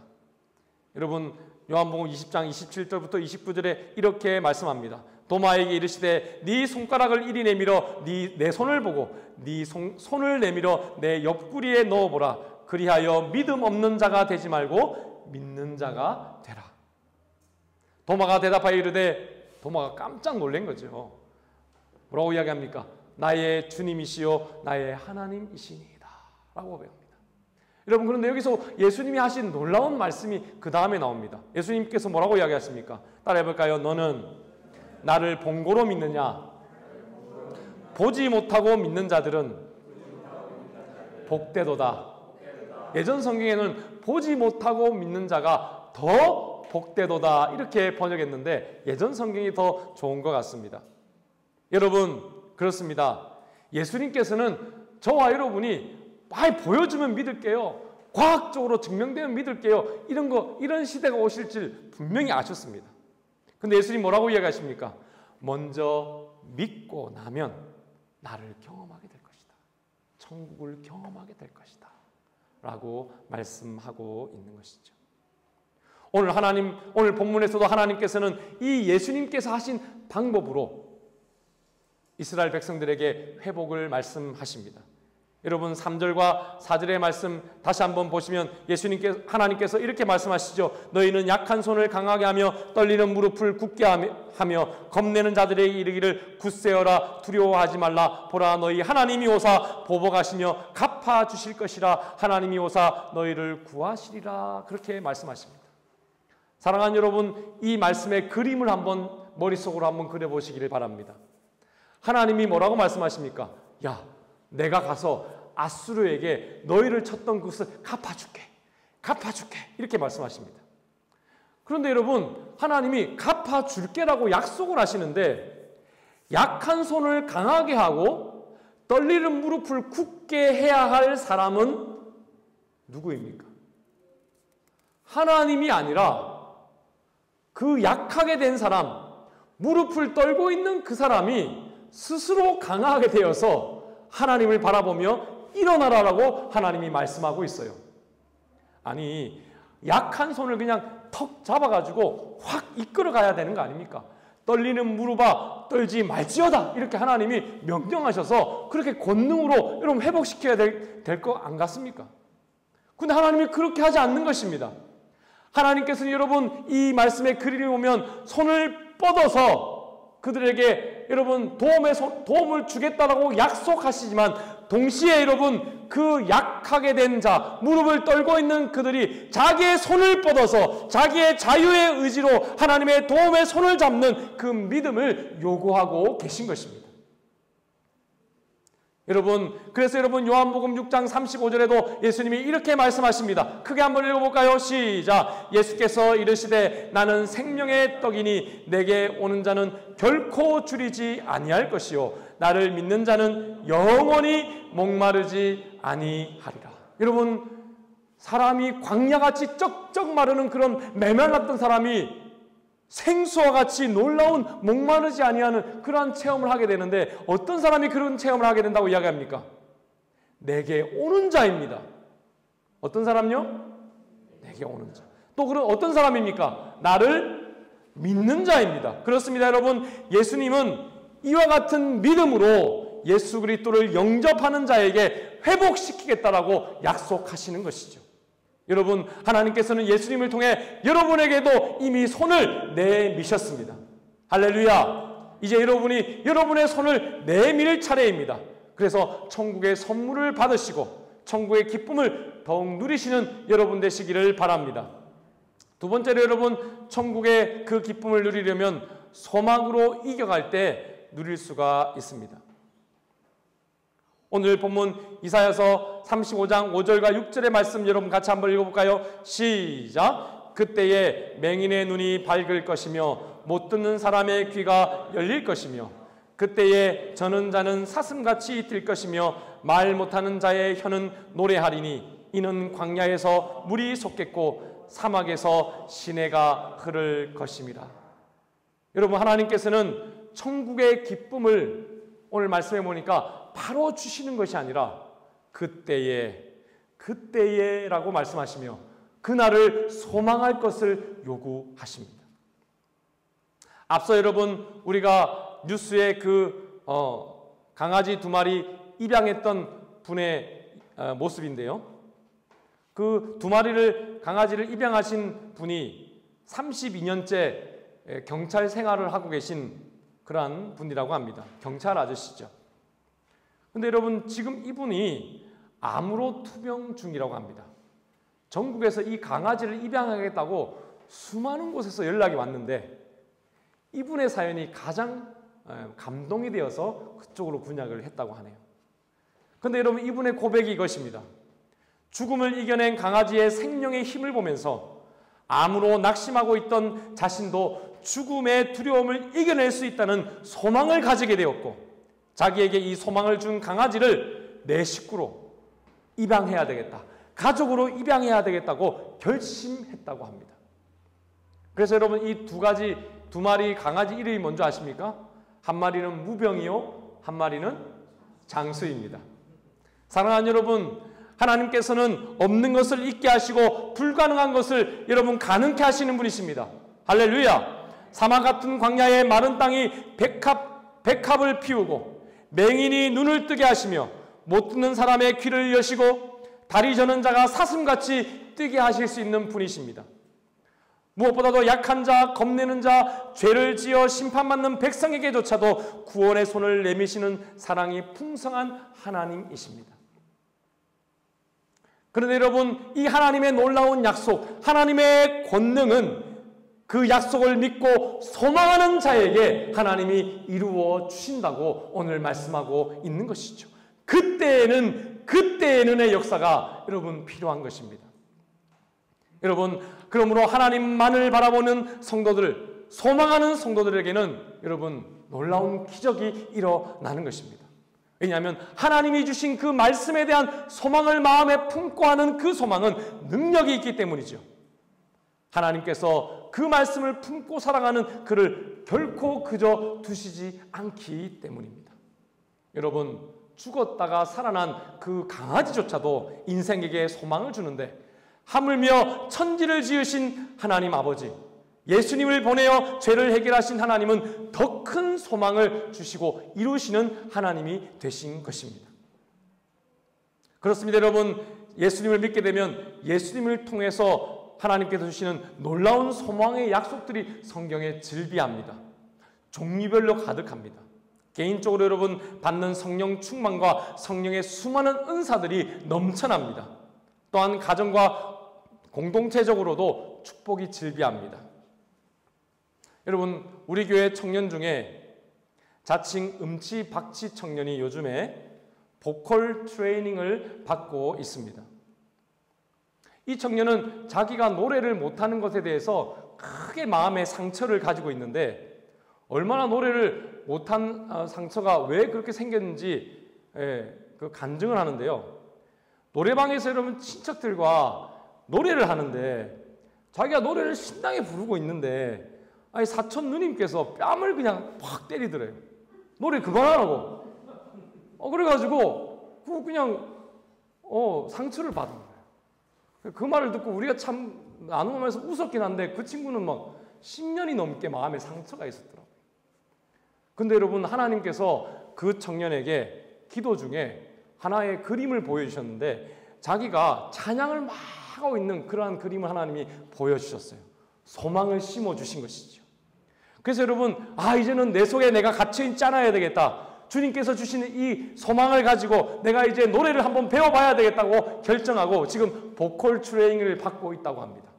여러분, 요한복음 20장 27절부터 29절에 이렇게 말씀합니다. 도마에게 이르시되 네 손가락을 이리 내밀어 내 손을 보고 네 손을 내밀어 내 옆구리에 넣어보라. 그리하여 믿음 없는 자가 되지 말고 믿는 자가 되라. 도마가 대답하여 이르되, 도마가 깜짝 놀란 거죠. 뭐라고 이야기합니까? 나의 주님이시요 나의 하나님이시니이다 라고 배웁니다. 여러분, 그런데 여기서 예수님이 하신 놀라운 말씀이 그 다음에 나옵니다. 예수님께서 뭐라고 이야기하십니까? 따라해볼까요? 너는 나를 본고로 믿느냐? 보지 못하고 믿는 자들은 복되도다. 예전 성경에는 보지 못하고 믿는 자가 더 복되도다 이렇게 번역했는데 예전 성경이 더 좋은 것 같습니다. 여러분, 그렇습니다. 예수님께서는 저와 여러분이 보여주면 믿을게요, 과학적으로 증명되면 믿을게요, 이런 시대가 오실 줄 분명히 아셨습니다. 근데 예수님 뭐라고 이야기하십니까? 먼저 믿고 나면 나를 경험하게 될 것이다. 천국을 경험하게 될 것이다 라고 말씀하고 있는 것이죠. 오늘 본문에서도 하나님께서는 이 예수님께서 하신 방법으로 이스라엘 백성들에게 회복을 말씀하십니다. 여러분, 3절과 4절의 말씀 다시 한번 보시면 하나님께서 이렇게 말씀하시죠. 너희는 약한 손을 강하게 하며 떨리는 무릎을 굳게 하며 겁내는 자들에게 이르기를 굳세어라, 두려워하지 말라. 보라, 너희 하나님이 오사 보복하시며 갚아주실 것이라. 하나님이 오사 너희를 구하시리라. 그렇게 말씀하십니다. 사랑하는 여러분, 이 말씀의 그림을 한번 머릿속으로 한번 그려보시기를 바랍니다. 하나님이 뭐라고 말씀하십니까? 야, 내가 가서 아수르에게 너희를 쳤던 그것을 갚아줄게 이렇게 말씀하십니다. 그런데 여러분, 하나님이 갚아줄게라고 약속을 하시는데 약한 손을 강하게 하고 떨리는 무릎을 굳게 해야 할 사람은 누구입니까? 하나님이 아니라 그 약하게 된 사람, 무릎을 떨고 있는 그 사람이 스스로 강하게 되어서 하나님을 바라보며 일어나라라고 하나님이 말씀하고 있어요. 아니, 약한 손을 그냥 턱 잡아가지고 확 이끌어 가야 되는 거 아닙니까? 떨리는 무릎아 떨지 말지어다 이렇게 하나님이 명령하셔서 그렇게 권능으로 여러분 회복시켜야 될 거 안 같습니까? 근데 하나님이 그렇게 하지 않는 것입니다. 하나님께서는 여러분 이 말씀의 그림을 보면 손을 뻗어서 그들에게 여러분 도움을 주겠다라고 약속하시지만 동시에 여러분 그 약하게 된 자, 무릎을 떨고 있는 그들이 자기의 손을 뻗어서 자기의 자유의 의지로 하나님의 도움의 손을 잡는 그 믿음을 요구하고 계신 것입니다. 여러분, 그래서 여러분 요한복음 6장 35절에도 예수님이 이렇게 말씀하십니다. 크게 한번 읽어볼까요? 시작. 예수께서 이르시되 나는 생명의 떡이니 내게 오는 자는 결코 줄이지 아니할 것이요 나를 믿는 자는 영원히 목마르지 아니하리라. 여러분, 사람이 광야같이 쩍쩍 마르는 그런 메말랐던 사람이 생수와 같이 놀라운 목마르지 아니하는 그러한 체험을 하게 되는데, 어떤 사람이 그런 체험을 하게 된다고 이야기합니까? 내게 오는 자입니다. 어떤 사람요? 내게 오는 자. 또 그런 어떤 사람입니까? 나를 믿는 자입니다. 그렇습니다, 여러분. 예수님은 이와 같은 믿음으로 예수 그리스도를 영접하는 자에게 회복시키겠다라고 약속하시는 것이죠. 여러분, 하나님께서는 예수님을 통해 여러분에게도 이미 손을 내미셨습니다. 할렐루야. 이제 여러분이 여러분의 손을 내밀 차례입니다. 그래서 천국의 선물을 받으시고 천국의 기쁨을 더욱 누리시는 여러분 되시기를 바랍니다. 두 번째로 여러분, 천국의 그 기쁨을 누리려면 소망으로 이겨갈 때 누릴 수가 있습니다. 오늘 본문 이사야서 35장 5절과 6절의 말씀 여러분 같이 한번 읽어볼까요? 시작. 그때에 맹인의 눈이 밝을 것이며 못 듣는 사람의 귀가 열릴 것이며 그때에 저는 자는 사슴같이 뛸 것이며 말 못하는 자의 혀는 노래하리니 이는 광야에서 물이 솟겠고 사막에서 시내가 흐를 것임이라. 여러분, 하나님께서는 천국의 기쁨을 오늘 말씀해 보니까 바로 주시는 것이 아니라 그때에라고 말씀하시며 그날을 소망할 것을 요구하십니다. 앞서 여러분, 우리가 뉴스에 강아지 2마리 입양했던 분의 모습인데요. 그 2마리를 강아지를 입양하신 분이 32년째 경찰 생활을 하고 계신 그러한 분이라고 합니다. 경찰 아저씨죠. 근데 여러분, 지금 이분이 암으로 투병 중이라고 합니다. 전국에서 이 강아지를 입양하겠다고 수많은 곳에서 연락이 왔는데 이분의 사연이 가장 감동이 되어서 그쪽으로 분양을 했다고 하네요. 그런데 여러분, 이분의 고백이 이것입니다. 죽음을 이겨낸 강아지의 생명의 힘을 보면서 암으로 낙심하고 있던 자신도 죽음의 두려움을 이겨낼 수 있다는 소망을 가지게 되었고, 자기에게 이 소망을 준 강아지를 내 식구로 입양해야 되겠다, 가족으로 입양해야 되겠다고 결심했다고 합니다. 그래서 여러분, 이 2마리 강아지 이름이 뭔지 아십니까? 한 마리는 무병이요, 한 마리는 장수입니다. 사랑하는 여러분, 하나님께서는 없는 것을 있게 하시고 불가능한 것을 여러분 가능케 하시는 분이십니다. 할렐루야. 사막 같은 광야의 마른 땅이 백합을 피우고 맹인이 눈을 뜨게 하시며 못 듣는 사람의 귀를 여시고 다리 저는 자가 사슴같이 뛰게 하실 수 있는 분이십니다. 무엇보다도 약한 자, 겁내는 자, 죄를 지어 심판받는 백성에게조차도 구원의 손을 내미시는 사랑이 풍성한 하나님이십니다. 그런데 여러분, 이 하나님의 놀라운 약속, 하나님의 권능은 그 약속을 믿고 소망하는 자에게 하나님이 이루어 주신다고 오늘 말씀하고 있는 것이죠. 그때에는의 역사가 여러분 필요한 것입니다. 여러분, 그러므로 하나님만을 바라보는 성도들, 소망하는 성도들에게는 여러분 놀라운 기적이 일어나는 것입니다. 왜냐하면 하나님이 주신 그 말씀에 대한 소망을 마음에 품고 하는 그 소망은 능력이 있기 때문이죠. 하나님께서 그 말씀을 품고 살아가는 그를 결코 그저 두시지 않기 때문입니다. 여러분, 죽었다가 살아난 그 강아지조차도 인생에게 소망을 주는데, 하물며 천지를 지으신 하나님 아버지, 예수님을 보내어 죄를 해결하신 하나님은 더 큰 소망을 주시고 이루시는 하나님이 되신 것입니다. 그렇습니다, 여러분. 예수님을 믿게 되면 예수님을 통해서 하나님께서 주시는 놀라운 소망의 약속들이 성경에 즐비합니다. 종류별로 가득합니다. 개인적으로 여러분 받는 성령 충만과 성령의 수많은 은사들이 넘쳐납니다. 또한 가정과 공동체적으로도 축복이 즐비합니다. 여러분, 우리 교회 청년 중에 자칭 음치박치 청년이 요즘에 보컬 트레이닝을 받고 있습니다. 이 청년은 자기가 노래를 못하는 것에 대해서 크게 마음의 상처를 가지고 있는데, 얼마나 노래를 못한 상처가 왜 그렇게 생겼는지 그 간증을 하는데요. 노래방에서 여러분 친척들과 노래를 하는데 자기가 노래를 신나게 부르고 있는데 사촌 누님께서 뺨을 그냥 팍 때리더래요. 노래 그만하라고. 그래가지고 그냥 상처를 받은 거예요. 그 말을 듣고 우리가 참 나누면서 웃었긴 한데 그 친구는 막 10년이 넘게 마음에 상처가 있었더라고요. 근데 여러분, 하나님께서 그 청년에게 기도 중에 하나의 그림을 보여주셨는데, 자기가 찬양을 막 하고 있는 그러한 그림을 하나님이 보여주셨어요. 소망을 심어주신 것이죠. 그래서 여러분, 이제는 내 속에 내가 갇혀있지 않아야 되겠다. 주님께서 주시는 이 소망을 가지고 내가 이제 노래를 한번 배워봐야 되겠다고 결정하고 지금 보컬 트레이닝을 받고 있다고 합니다.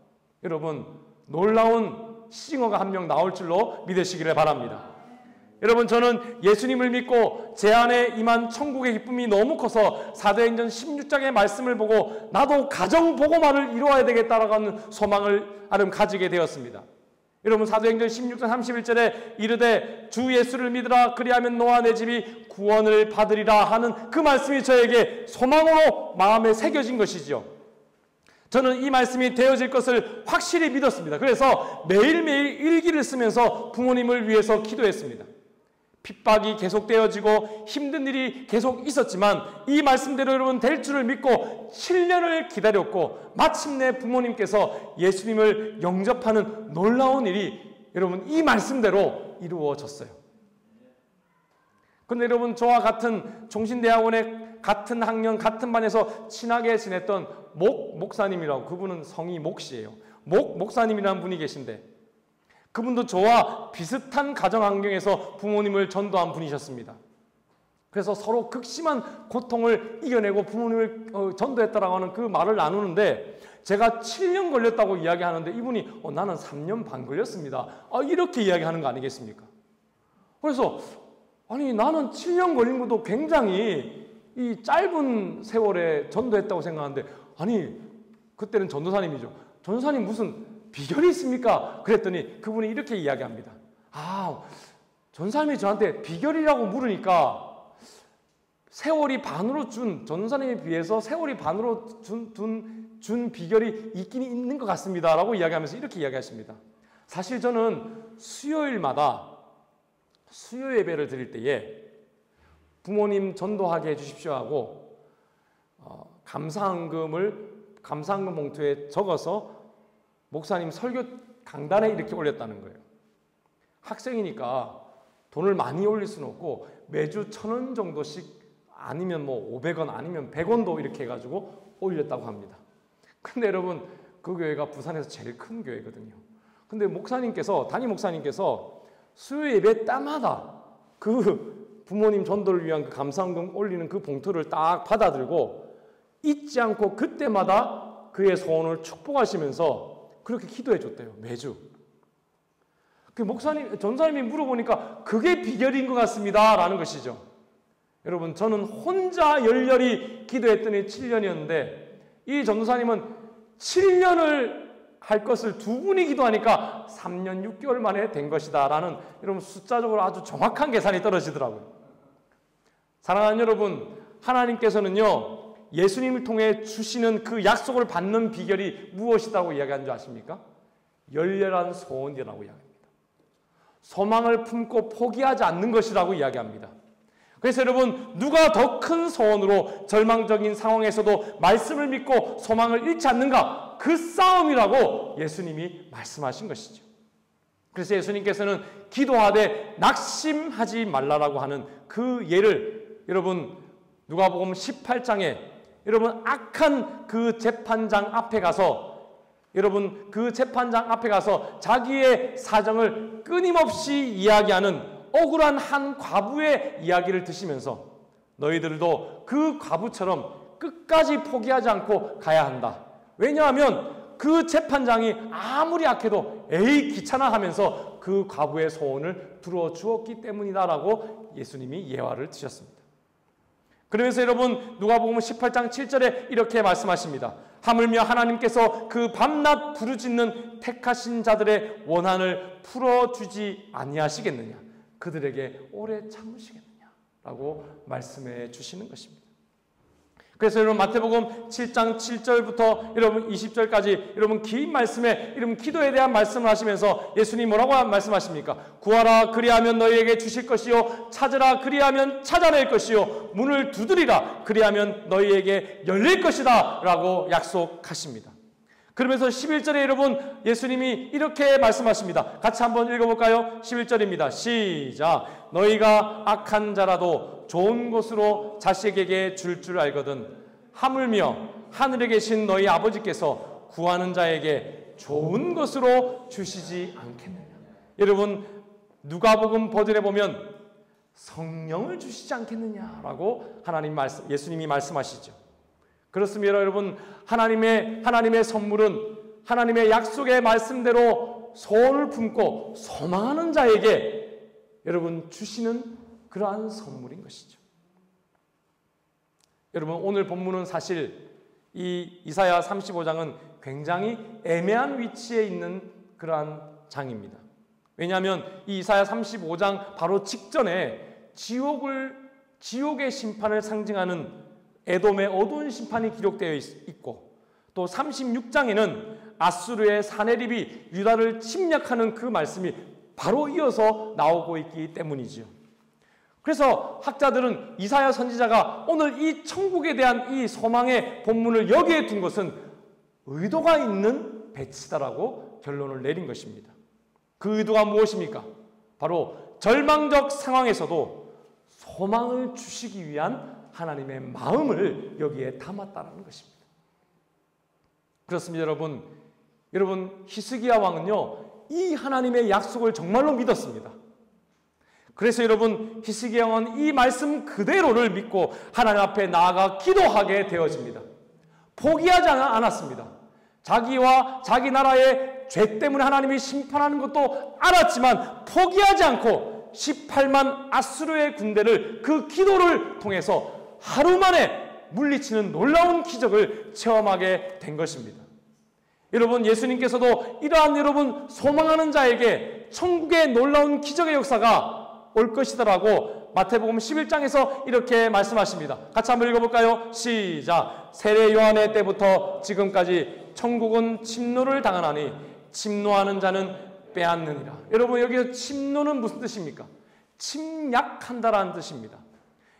여러분, 놀라운 싱어가 한 명 나올 줄로 믿으시기를 바랍니다. 여러분, 저는 예수님을 믿고 제 안에 임한 천국의 기쁨이 너무 커서 사도행전 16장의 말씀을 보고 나도 가정복음화를 이루어야 되겠다라고 하는 소망을 가지게 되었습니다. 여러분, 사도행전 16장 31절에 이르되 주 예수를 믿으라 그리하면 너와 내 집이 구원을 받으리라 하는 그 말씀이 저에게 소망으로 마음에 새겨진 것이죠. 저는 이 말씀이 되어질 것을 확실히 믿었습니다. 그래서 매일매일 일기를 쓰면서 부모님을 위해서 기도했습니다. 핍박이 계속되어지고 힘든 일이 계속 있었지만 이 말씀대로 여러분 될 줄을 믿고 7년을 기다렸고 마침내 부모님께서 예수님을 영접하는 놀라운 일이 여러분 이 말씀대로 이루어졌어요. 그런데 여러분, 저와 같은 종신대학원의 같은 학년 같은 반에서 친하게 지냈던 목사님이라고, 그분은 성이 목씨예요. 목사님이라는 분이 계신데 그분도 저와 비슷한 가정 환경에서 부모님을 전도한 분이셨습니다. 그래서 서로 극심한 고통을 이겨내고 부모님을 전도했다라고 하는 그 말을 나누는데, 제가 7년 걸렸다고 이야기하는데 이분이 나는 3년 반 걸렸습니다. 이렇게 이야기하는 거 아니겠습니까? 그래서 나는 7년 걸린 것도 굉장히 이 짧은 세월에 전도했다고 생각하는데, 그때는 전도사님이죠. 전도사님 무슨 비결이 있습니까? 그랬더니 그분이 이렇게 이야기합니다. 전사님이 저한테 비결이라고 물으니까 세월이 반으로 전사님에 비해서 세월이 반으로 준 비결이 있긴 있는 것 같습니다 라고 이야기하면서 이렇게 이야기하십니다. 사실 저는 수요일마다 수요 예배를 드릴 때에 부모님 전도하게 해주십시오 하고 감사헌금 봉투에 적어서 목사님 설교 강단에 이렇게 올렸다는 거예요. 학생이니까 돈을 많이 올릴 수는 없고 매주 1,000원 정도씩, 아니면 500원 아니면 100원도 이렇게 해가지고 올렸다고 합니다. 근데 여러분, 그 교회가 부산에서 제일 큰 교회거든요. 근데 담임 목사님께서 수요 예배 때마다 그 부모님 전도를 위한 그 감사헌금 올리는 그 봉투를 딱 받아들고 잊지 않고 그때마다 그의 소원을 축복하시면서 그렇게 기도해 줬대요. 매주. 그 전사님이 물어보니까 그게 비결인 것 같습니다 라는 것이죠. 여러분, 저는 혼자 열렬히 기도했더니 7년이었는데 이 전도사님은 7년을 할 것을 두 분이 기도하니까 3년 6개월 만에 된 것이다 라는, 여러분, 숫자적으로 아주 정확한 계산이 떨어지더라고요. 사랑하는 여러분, 하나님께서는요 예수님을 통해 주시는 그 약속을 받는 비결이 무엇이라고 이야기한 줄 아십니까? 열렬한 소원이라고 이야기합니다. 소망을 품고 포기하지 않는 것이라고 이야기합니다. 그래서 여러분, 누가 더 큰 소원으로 절망적인 상황에서도 말씀을 믿고 소망을 잃지 않는가? 그 싸움이라고 예수님이 말씀하신 것이죠. 그래서 예수님께서는 기도하되 낙심하지 말라라고 하는 그 예를 여러분 누가복음 18장에 여러분 악한 그 재판장 앞에 가서 자기의 사정을 끊임없이 이야기하는 억울한 한 과부의 이야기를 드시면서 너희들도 그 과부처럼 끝까지 포기하지 않고 가야 한다. 왜냐하면 그 재판장이 아무리 악해도 귀찮아 하면서 그 과부의 소원을 들어주었기 때문이다라고 예수님이 예화를 드셨습니다. 그러면서 여러분 누가복음 18장 7절에 이렇게 말씀하십니다. 하물며 하나님께서 그 밤낮 부르짖는 택하신 자들의 원한을 풀어주지 아니하시겠느냐, 그들에게 오래 참으시겠느냐 라고 말씀해 주시는 것입니다. 그래서 여러분 마태복음 7장 7절부터 여러분 20절까지 여러분 긴 말씀에 여러분 기도에 대한 말씀을 하시면서 예수님 뭐라고 말씀하십니까? 구하라 그리하면 너희에게 주실 것이요, 찾으라 그리하면 찾아낼 것이요, 문을 두드리라 그리하면 너희에게 열릴 것이다 라고 약속하십니다. 그러면서 11절에 여러분 예수님이 이렇게 말씀하십니다. 같이 한번 읽어볼까요? 11절입니다. 시작. 너희가 악한 자라도 좋은 것으로 자식에게 줄 알거든 하물며 하늘에 계신 너희 아버지께서 구하는 자에게 좋은 것으로 주시지 않겠느냐. 여러분 누가복음 버전에 보면 성령을 주시지 않겠느냐라고 예수님이 말씀하시죠. 그렇습니다. 여러분 하나님의 선물은 하나님의 약속의 말씀대로 소원을 품고 소망하는 자에게 여러분 주시는 그러한 선물인 것이죠. 여러분 오늘 본문은 사실 이 이사야 35장은 굉장히 애매한 위치에 있는 그러한 장입니다. 왜냐하면 이 이사야 35장 바로 직전에 지옥의 심판을 상징하는 에돔의 어두운 심판이 기록되어 있고, 또 36장에는 아수르의 사네립이 유다를 침략하는 그 말씀이 바로 이어서 나오고 있기 때문이지요. 그래서 학자들은 이사야 선지자가 오늘 이 천국에 대한 이 소망의 본문을 여기에 둔 것은 의도가 있는 배치다라고 결론을 내린 것입니다. 그 의도가 무엇입니까? 바로 절망적 상황에서도 소망을 주시기 위한 하나님의 마음을 여기에 담았다는 것입니다. 그렇습니다. 여러분 히스기야 왕은요 이 하나님의 약속을 정말로 믿었습니다. 그래서 여러분 히스기야 왕은 이 말씀 그대로를 믿고 하나님 앞에 나아가 기도하게 되어집니다. 포기하지 않았습니다. 자기와 자기 나라의 죄 때문에 하나님이 심판하는 것도 알았지만 포기하지 않고 18만 아수르의 군대를 그 기도를 통해서 하루 만에 물리치는 놀라운 기적을 체험하게 된 것입니다. 여러분 예수님께서도 이러한 여러분 소망하는 자에게 천국의 놀라운 기적의 역사가 올 것이다라고 마태복음 11장에서 이렇게 말씀하십니다. 같이 한번 읽어볼까요? 시작. 세례 요한의 때부터 지금까지 천국은 침노를 당하나니 침노하는 자는 빼앗느니라. 여러분 여기서 침노는 무슨 뜻입니까? 침략한다라는 뜻입니다.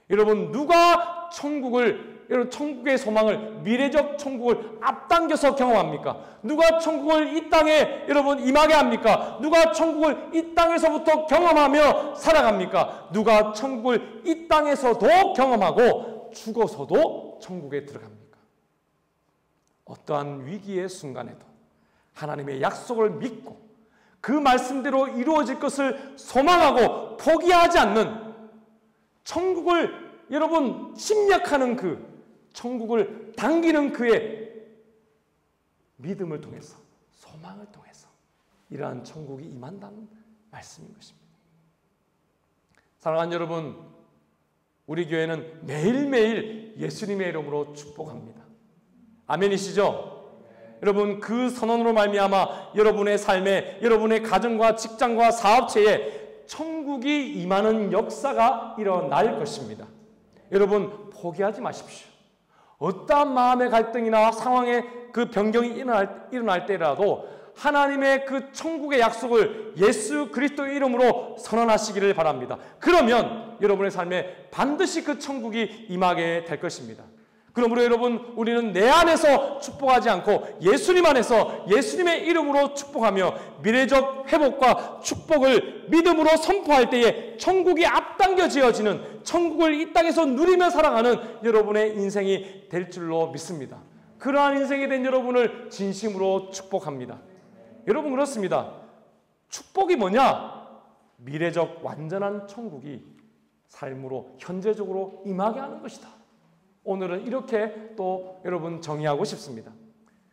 여러분 누가 천국의 소망을, 미래적 천국을 앞당겨서 경험합니까? 누가 천국을 이 땅에 여러분 임하게 합니까? 누가 천국을 이 땅에서부터 경험하며 살아갑니까? 누가 천국을 이 땅에서도 경험하고 죽어서도 천국에 들어갑니까? 어떠한 위기의 순간에도 하나님의 약속을 믿고 그 말씀대로 이루어질 것을 소망하고 포기하지 않는, 천국을 여러분 침략하는 천국을 당기는 그의 믿음을 통해서, 소망을 통해서 이러한 천국이 임한다는 말씀인 것입니다. 사랑하는 여러분, 우리 교회는 매일매일 예수님의 이름으로 축복합니다. 아멘이시죠? 여러분 그 선언으로 말미암아 여러분의 삶에, 여러분의 가정과 직장과 사업체에 천국이 임하는 역사가 일어날 것입니다. 여러분 포기하지 마십시오. 어떠한 마음의 갈등이나 상황의 그 변경이 일어날 때라도 하나님의 그 천국의 약속을 예수 그리스도의 이름으로 선언하시기를 바랍니다. 그러면 여러분의 삶에 반드시 그 천국이 임하게 될 것입니다. 그러므로 여러분 우리는 내 안에서 축복하지 않고 예수님 안에서 예수님의 이름으로 축복하며 미래적 회복과 축복을 믿음으로 선포할 때에 천국이 앞당겨지어지는, 천국을 이 땅에서 누리며 살아가는 여러분의 인생이 될 줄로 믿습니다. 그러한 인생이 된 여러분을 진심으로 축복합니다. 여러분 그렇습니다. 축복이 뭐냐? 미래적 완전한 천국이 삶으로 현재적으로 임하게 하는 것이다. 오늘은 이렇게 또 여러분 정의하고 싶습니다.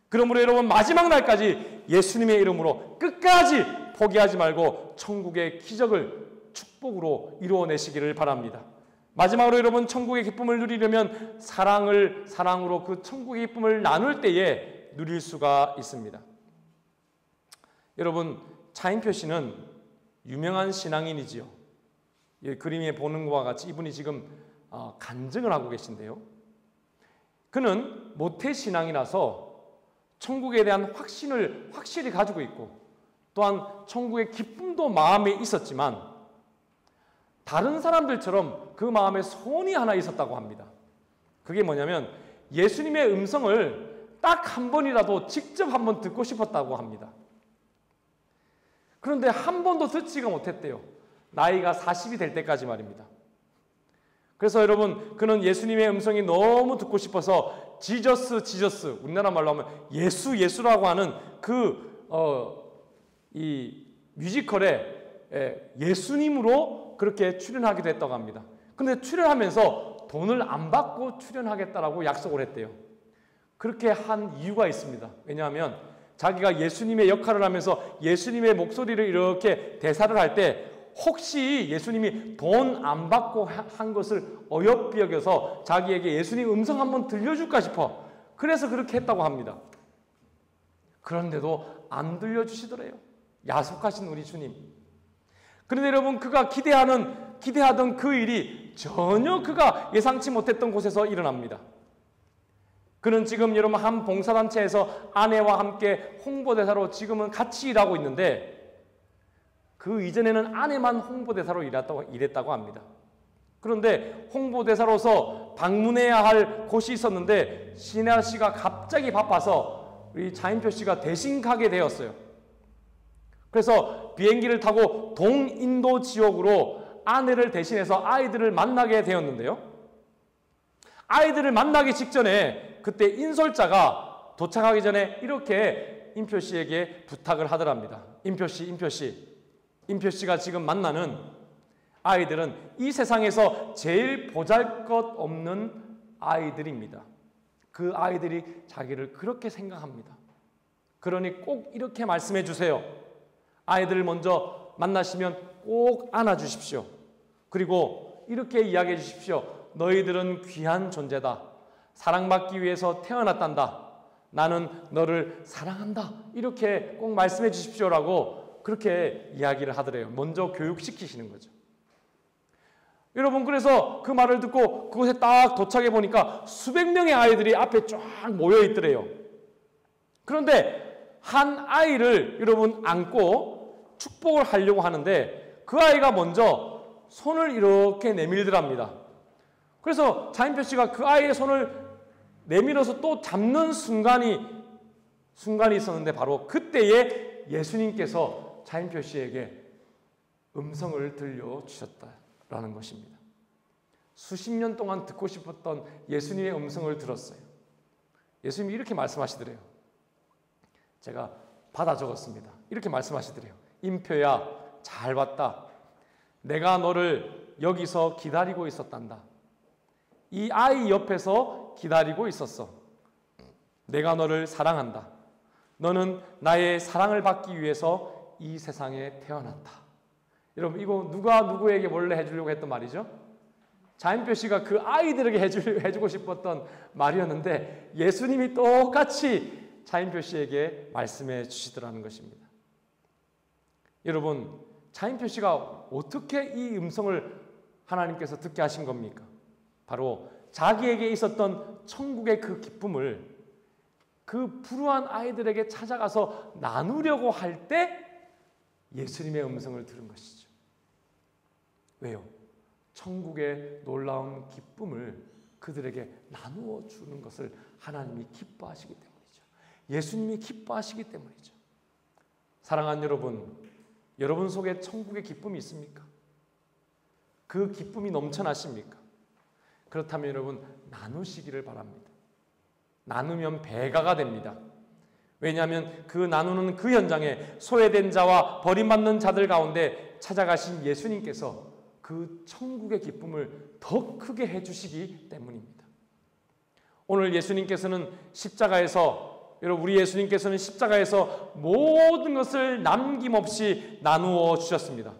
그러므로 여러분 마지막 날까지 예수님의 이름으로 끝까지 포기하지 말고 천국의 기적을 축복으로 이루어내시기를 바랍니다. 마지막으로 여러분, 천국의 기쁨을 누리려면 사랑으로 그 천국의 기쁨을 나눌 때에 누릴 수가 있습니다. 여러분, 차인표 씨는 유명한 신앙인이지요. 이 그림에 보는 것과 같이 이분이 지금 간증을 하고 계신데요. 그는 모태신앙이라서 천국에 대한 확신을 확실히 가지고 있고, 또한 천국의 기쁨도 마음에 있었지만 다른 사람들처럼 그 마음에 소원이 하나 있었다고 합니다. 그게 뭐냐면 예수님의 음성을 딱 한 번이라도 직접 한번 듣고 싶었다고 합니다. 그런데 한 번도 듣지가 못했대요. 나이가 40이 될 때까지 말입니다. 그래서 여러분, 그는 예수님의 음성이 너무 듣고 싶어서 지저스, 우리나라 말로 하면 예수라고 하는 이 뮤지컬에 예수님으로 그렇게 출연하기도 했다고 합니다. 근데 출연하면서 돈을 안 받고 출연하겠다라고 약속을 했대요. 그렇게 한 이유가 있습니다. 왜냐하면 자기가 예수님의 역할을 하면서 예수님의 목소리를 이렇게 대사를 할 때 혹시 예수님이 돈 안 받고 한 것을 어여삐 여겨서 자기에게 예수님 음성 한번 들려줄까 싶어. 그래서 그렇게 했다고 합니다. 그런데도 안 들려주시더래요. 야속하신 우리 주님. 그런데 여러분, 그가 기대하던 그 일이 전혀 그가 예상치 못했던 곳에서 일어납니다. 그는 지금 여러분 한 봉사단체에서 아내와 함께 홍보대사로 지금은 같이 일하고 있는데, 그 이전에는 아내만 홍보대사로 일했다고 합니다. 그런데 홍보대사로서 방문해야 할 곳이 있었는데 신혜아 씨가 갑자기 바빠서 우리 차인표 씨가 대신 가게 되었어요. 그래서 비행기를 타고 동인도 지역으로 아내를 대신해서 아이들을 만나게 되었는데요. 아이들을 만나기 직전에 그때 인솔자가 도착하기 전에 이렇게 임표 씨에게 부탁을 하더랍니다. 임표 씨가 지금 만나는 아이들은 이 세상에서 제일 보잘것없는 아이들입니다. 그 아이들이 자기를 그렇게 생각합니다. 그러니 꼭 이렇게 말씀해 주세요. 아이들을 먼저 만나시면 꼭 안아주십시오. 그리고 이렇게 이야기해 주십시오. 너희들은 귀한 존재다. 사랑받기 위해서 태어났단다. 나는 너를 사랑한다. 이렇게 꼭 말씀해 주십시오라고 그렇게 이야기를 하더래요. 먼저 교육시키시는 거죠. 여러분, 그래서 그 말을 듣고 그곳에 딱 도착해 보니까 수백 명의 아이들이 앞에 쫙 모여 있더래요. 그런데 한 아이를 여러분 안고 축복을 하려고 하는데 그 아이가 먼저 손을 이렇게 내밀더랍니다. 그래서 차인표 씨가 그 아이의 손을 내밀어서 또 잡는 순간이 있었는데 바로 그때에 예수님께서 차인표 씨에게 음성을 들려주셨다라는 것입니다. 수십 년 동안 듣고 싶었던 예수님의 음성을 들었어요. 예수님이 이렇게 말씀하시더래요. 제가 받아 적었습니다. 이렇게 말씀하시더래요. 임표야, 잘 봤다. 내가 너를 여기서 기다리고 있었단다. 이 아이 옆에서 기다리고 있었어. 내가 너를 사랑한다. 너는 나의 사랑을 받기 위해서 이 세상에 태어났다. 여러분, 이거 누가 누구에게 원래 해주려고 했던 말이죠? 차인표 씨가 그 아이들에게 해주고 싶었던 말이었는데 예수님이 똑같이 차인표 씨에게 말씀해 주시더라는 것입니다. 여러분, 차인표 씨가 어떻게 이 음성을 하나님께서 듣게 하신 겁니까? 바로 자기에게 있었던 천국의 그 기쁨을 그 불우한 아이들에게 찾아가서 나누려고 할 때 예수님의 음성을 들은 것이죠. 왜요? 천국의 놀라운 기쁨을 그들에게 나누어 주는 것을 하나님이 기뻐하시기 때문이죠. 예수님이 기뻐하시기 때문이죠. 사랑하는 여러분 속에 천국의 기쁨이 있습니까? 그 기쁨이 넘쳐나십니까? 그렇다면 여러분 나누시기를 바랍니다. 나누면 배가가 됩니다. 왜냐하면 그 나누는 그 현장에 소외된 자와 버림받는 자들 가운데 찾아가신 예수님께서 그 천국의 기쁨을 더 크게 해주시기 때문입니다. 오늘 예수님께서는 우리 예수님께서는 십자가에서 모든 것을 남김없이 나누어 주셨습니다.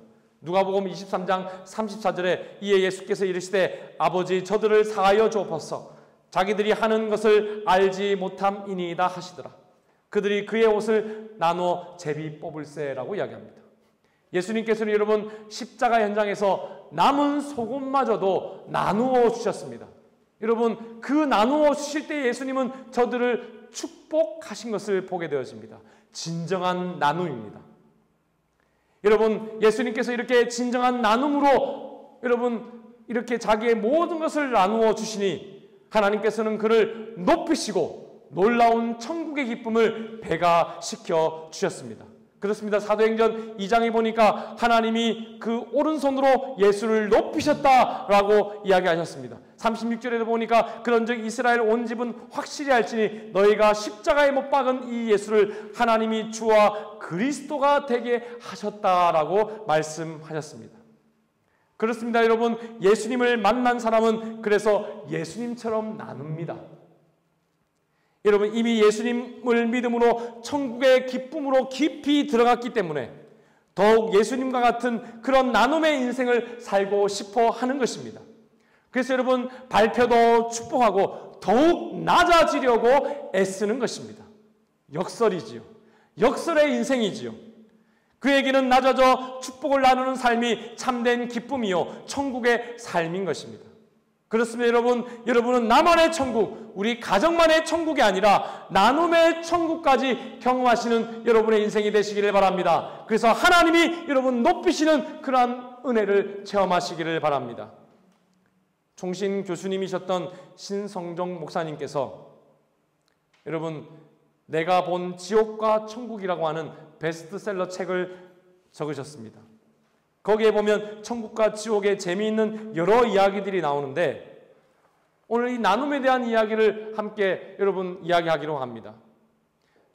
누가복음 23장 34절에 이에 예수께서 이르시되 아버지 저들을 사하여 주옵소서 자기들이 하는 것을 알지 못함이니이다 하시더라. 그들이 그의 옷을 나누어 제비 뽑을세라고 이야기합니다. 예수님께서는 여러분 십자가 현장에서 남은 소금마저도 나누어 주셨습니다. 여러분 그 나누어 주실 때 예수님은 저들을 축복하신 것을 보게 되어집니다. 진정한 나눔입니다. 여러분 예수님께서 이렇게 진정한 나눔으로 여러분 이렇게 자기의 모든 것을 나누어 주시니 하나님께서는 그를 높이시고 놀라운 천국의 기쁨을 배가시켜 주셨습니다. 그렇습니다. 사도행전 2장에 보니까 하나님이 그 오른손으로 예수를 높이셨다라고 이야기하셨습니다. 36절에도 보니까 그런즉 이스라엘 온 집은 확실히 알지니 너희가 십자가에 못 박은 이 예수를 하나님이 주와 그리스도가 되게 하셨다라고 말씀하셨습니다. 그렇습니다. 여러분 예수님을 만난 사람은 그래서 예수님처럼 나눕니다. 여러분 이미 예수님을 믿음으로 천국의 기쁨으로 깊이 들어갔기 때문에 더욱 예수님과 같은 그런 나눔의 인생을 살고 싶어 하는 것입니다. 그래서 여러분 발표도 축복하고 더욱 낮아지려고 애쓰는 것입니다. 역설이지요. 역설의 인생이지요. 그에게는 낮아져 축복을 나누는 삶이 참된 기쁨이요 천국의 삶인 것입니다. 그렇습니다. 여러분은 나만의 천국, 우리 가정만의 천국이 아니라 나눔의 천국까지 경험하시는 여러분의 인생이 되시기를 바랍니다. 그래서 하나님이 여러분 높이시는 그러한 은혜를 체험하시기를 바랍니다. 총신 교수님이셨던 신성종 목사님께서 여러분 내가 본 지옥과 천국이라고 하는 베스트셀러 책을 적으셨습니다. 거기에 보면 천국과 지옥의 재미있는 여러 이야기들이 나오는데 오늘 이 나눔에 대한 이야기를 함께 여러분 이야기하기로 합니다.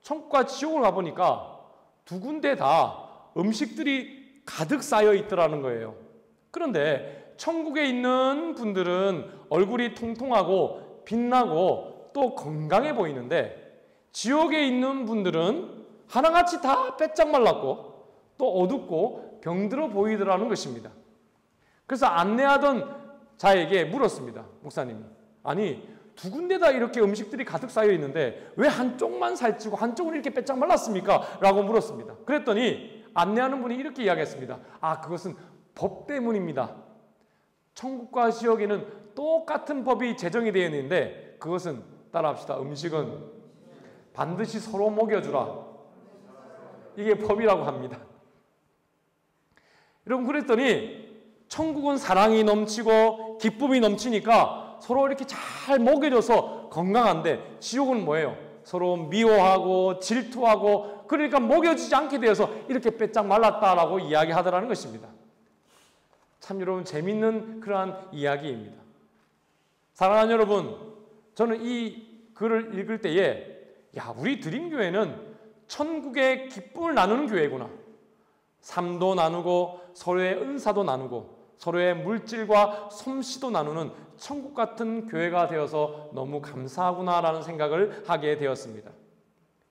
천국과 지옥을 가보니까 두 군데 다 음식들이 가득 쌓여 있더라는 거예요. 그런데 천국에 있는 분들은 얼굴이 통통하고 빛나고 또 건강해 보이는데 지옥에 있는 분들은 하나같이 다 빼짝 말랐고 또 어둡고 병들어 보이더라는 것입니다. 그래서 안내하던 자에게 물었습니다. 목사님이. 아니 두 군데다 이렇게 음식들이 가득 쌓여 있는데 왜 한쪽만 살찌고 한쪽은 이렇게 빼짝 말랐습니까? 라고 물었습니다. 그랬더니 안내하는 분이 이렇게 이야기했습니다. 아 그것은 법 때문입니다. 천국과 지옥에는 똑같은 법이 제정이 되어 있는데 그것은 따라합시다. 음식은 반드시 서로 먹여주라. 이게 법이라고 합니다. 여러분 그랬더니 천국은 사랑이 넘치고 기쁨이 넘치니까 서로 이렇게 잘 먹여줘서 건강한데 지옥은 뭐예요? 서로 미워하고 질투하고 그러니까 먹여주지 않게 되어서 이렇게 빼짝 말랐다라고 이야기하더라는 것입니다. 참 여러분 재밌는 그러한 이야기입니다. 사랑하는 여러분, 저는 이 글을 읽을 때에 우리 드림교회는 천국의 기쁨을 나누는 교회구나. 삶도 나누고 서로의 은사도 나누고 서로의 물질과 솜씨도 나누는 천국 같은 교회가 되어서 너무 감사하구나라는 생각을 하게 되었습니다.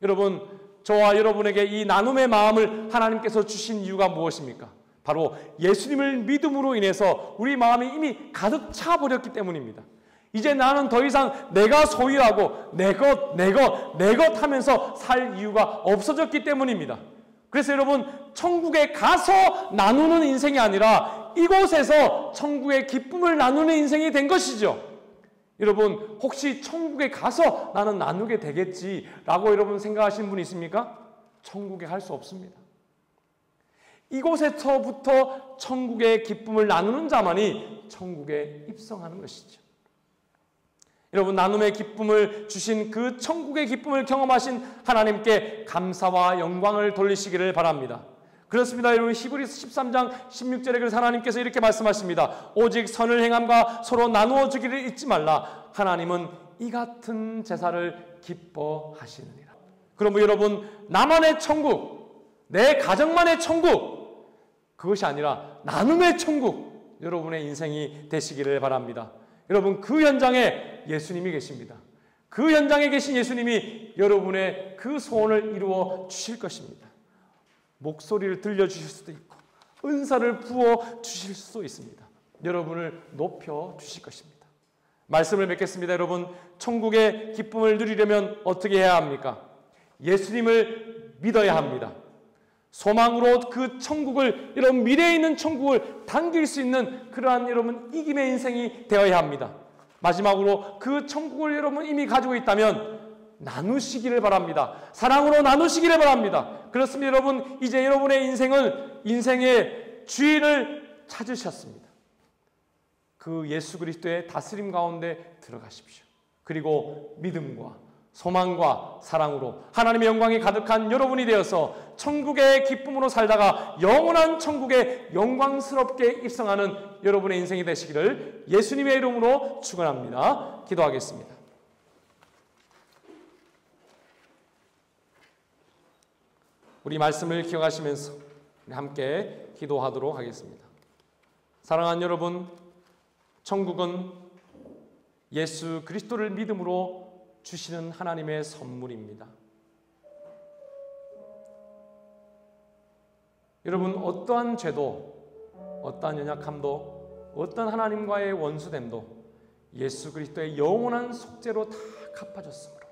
여러분, 저와 여러분에게 이 나눔의 마음을 하나님께서 주신 이유가 무엇입니까? 바로 예수님을 믿음으로 인해서 우리 마음이 이미 가득 차버렸기 때문입니다. 이제 나는 더 이상 내가 소유하고 내 것 하면서 살 이유가 없어졌기 때문입니다. 그래서 여러분 천국에 가서 나누는 인생이 아니라 이곳에서 천국의 기쁨을 나누는 인생이 된 것이죠. 여러분 혹시 천국에 가서 나는 나누게 되겠지라고 여러분 생각하시는 분이 있습니까? 천국에 갈 수 없습니다. 이곳에서부터 천국의 기쁨을 나누는 자만이 천국에 입성하는 것이죠. 여러분 나눔의 기쁨을 주신 그 천국의 기쁨을 경험하신 하나님께 감사와 영광을 돌리시기를 바랍니다. 그렇습니다. 여러분 히브리서 13장 16절에 그래서 하나님께서 이렇게 말씀하십니다. 오직 선을 행함과 서로 나누어 주기를 잊지 말라. 하나님은 이 같은 제사를 기뻐하시느니라. 그러면 여러분 나만의 천국, 내 가정만의 천국, 그것이 아니라 나눔의 천국, 여러분의 인생이 되시기를 바랍니다. 여러분 그 현장에 예수님이 계십니다. 그 현장에 계신 예수님이 여러분의 그 소원을 이루어 주실 것입니다. 목소리를 들려주실 수도 있고 은사를 부어 주실 수 있습니다. 여러분을 높여 주실 것입니다. 말씀을 맺겠습니다. 여러분, 천국의 기쁨을 누리려면 어떻게 해야 합니까? 예수님을 믿어야 합니다. 소망으로 그 천국을, 여러분 미래에 있는 천국을 당길 수 있는 그러한 여러분 이김의 인생이 되어야 합니다. 마지막으로 그 천국을 여러분 이미 가지고 있다면 나누시기를 바랍니다. 사랑으로 나누시기를 바랍니다. 그렇습니다. 여러분, 이제 여러분의 인생의 주인을 찾으셨습니다. 그 예수 그리스도의 다스림 가운데 들어가십시오. 그리고 믿음과 소망과 사랑으로 하나님의 영광이 가득한 여러분이 되어서 천국의 기쁨으로 살다가 영원한 천국에 영광스럽게 입성하는 여러분의 인생이 되시기를 예수님의 이름으로 축원합니다. 기도하겠습니다. 우리 말씀을 기억하시면서 함께 기도하도록 하겠습니다. 사랑하는 여러분, 천국은 예수 그리스도를 믿음으로 주시는 하나님의 선물입니다. 여러분, 어떠한 죄도, 어떠한 연약함도, 어떠한 하나님과의 원수됨도 예수 그리스도의 영원한 속죄로 다 갚아줬으므로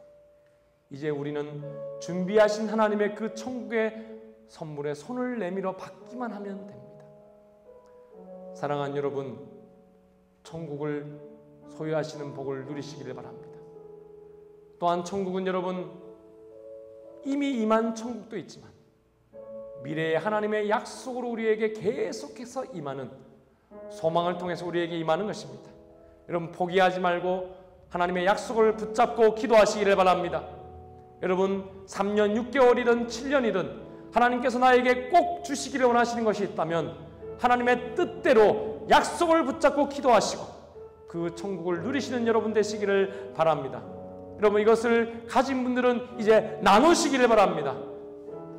이제 우리는 준비하신 하나님의 그 천국의 선물에 손을 내밀어 받기만 하면 됩니다. 사랑하는 여러분, 천국을 소유하시는 복을 누리시기를 바랍니다. 또한 천국은 여러분 이미 임한 천국도 있지만 미래의 하나님의 약속으로 우리에게 계속해서 임하는 소망을 통해서 우리에게 임하는 것입니다. 여러분, 포기하지 말고 하나님의 약속을 붙잡고 기도하시기를 바랍니다. 여러분, 3년 6개월이든 7년이든 하나님께서 나에게 꼭 주시기를 원하시는 것이 있다면 하나님의 뜻대로 약속을 붙잡고 기도하시고 그 천국을 누리시는 여러분 되시기를 바랍니다. 여러분, 이것을 가진 분들은 이제 나누시기를 바랍니다.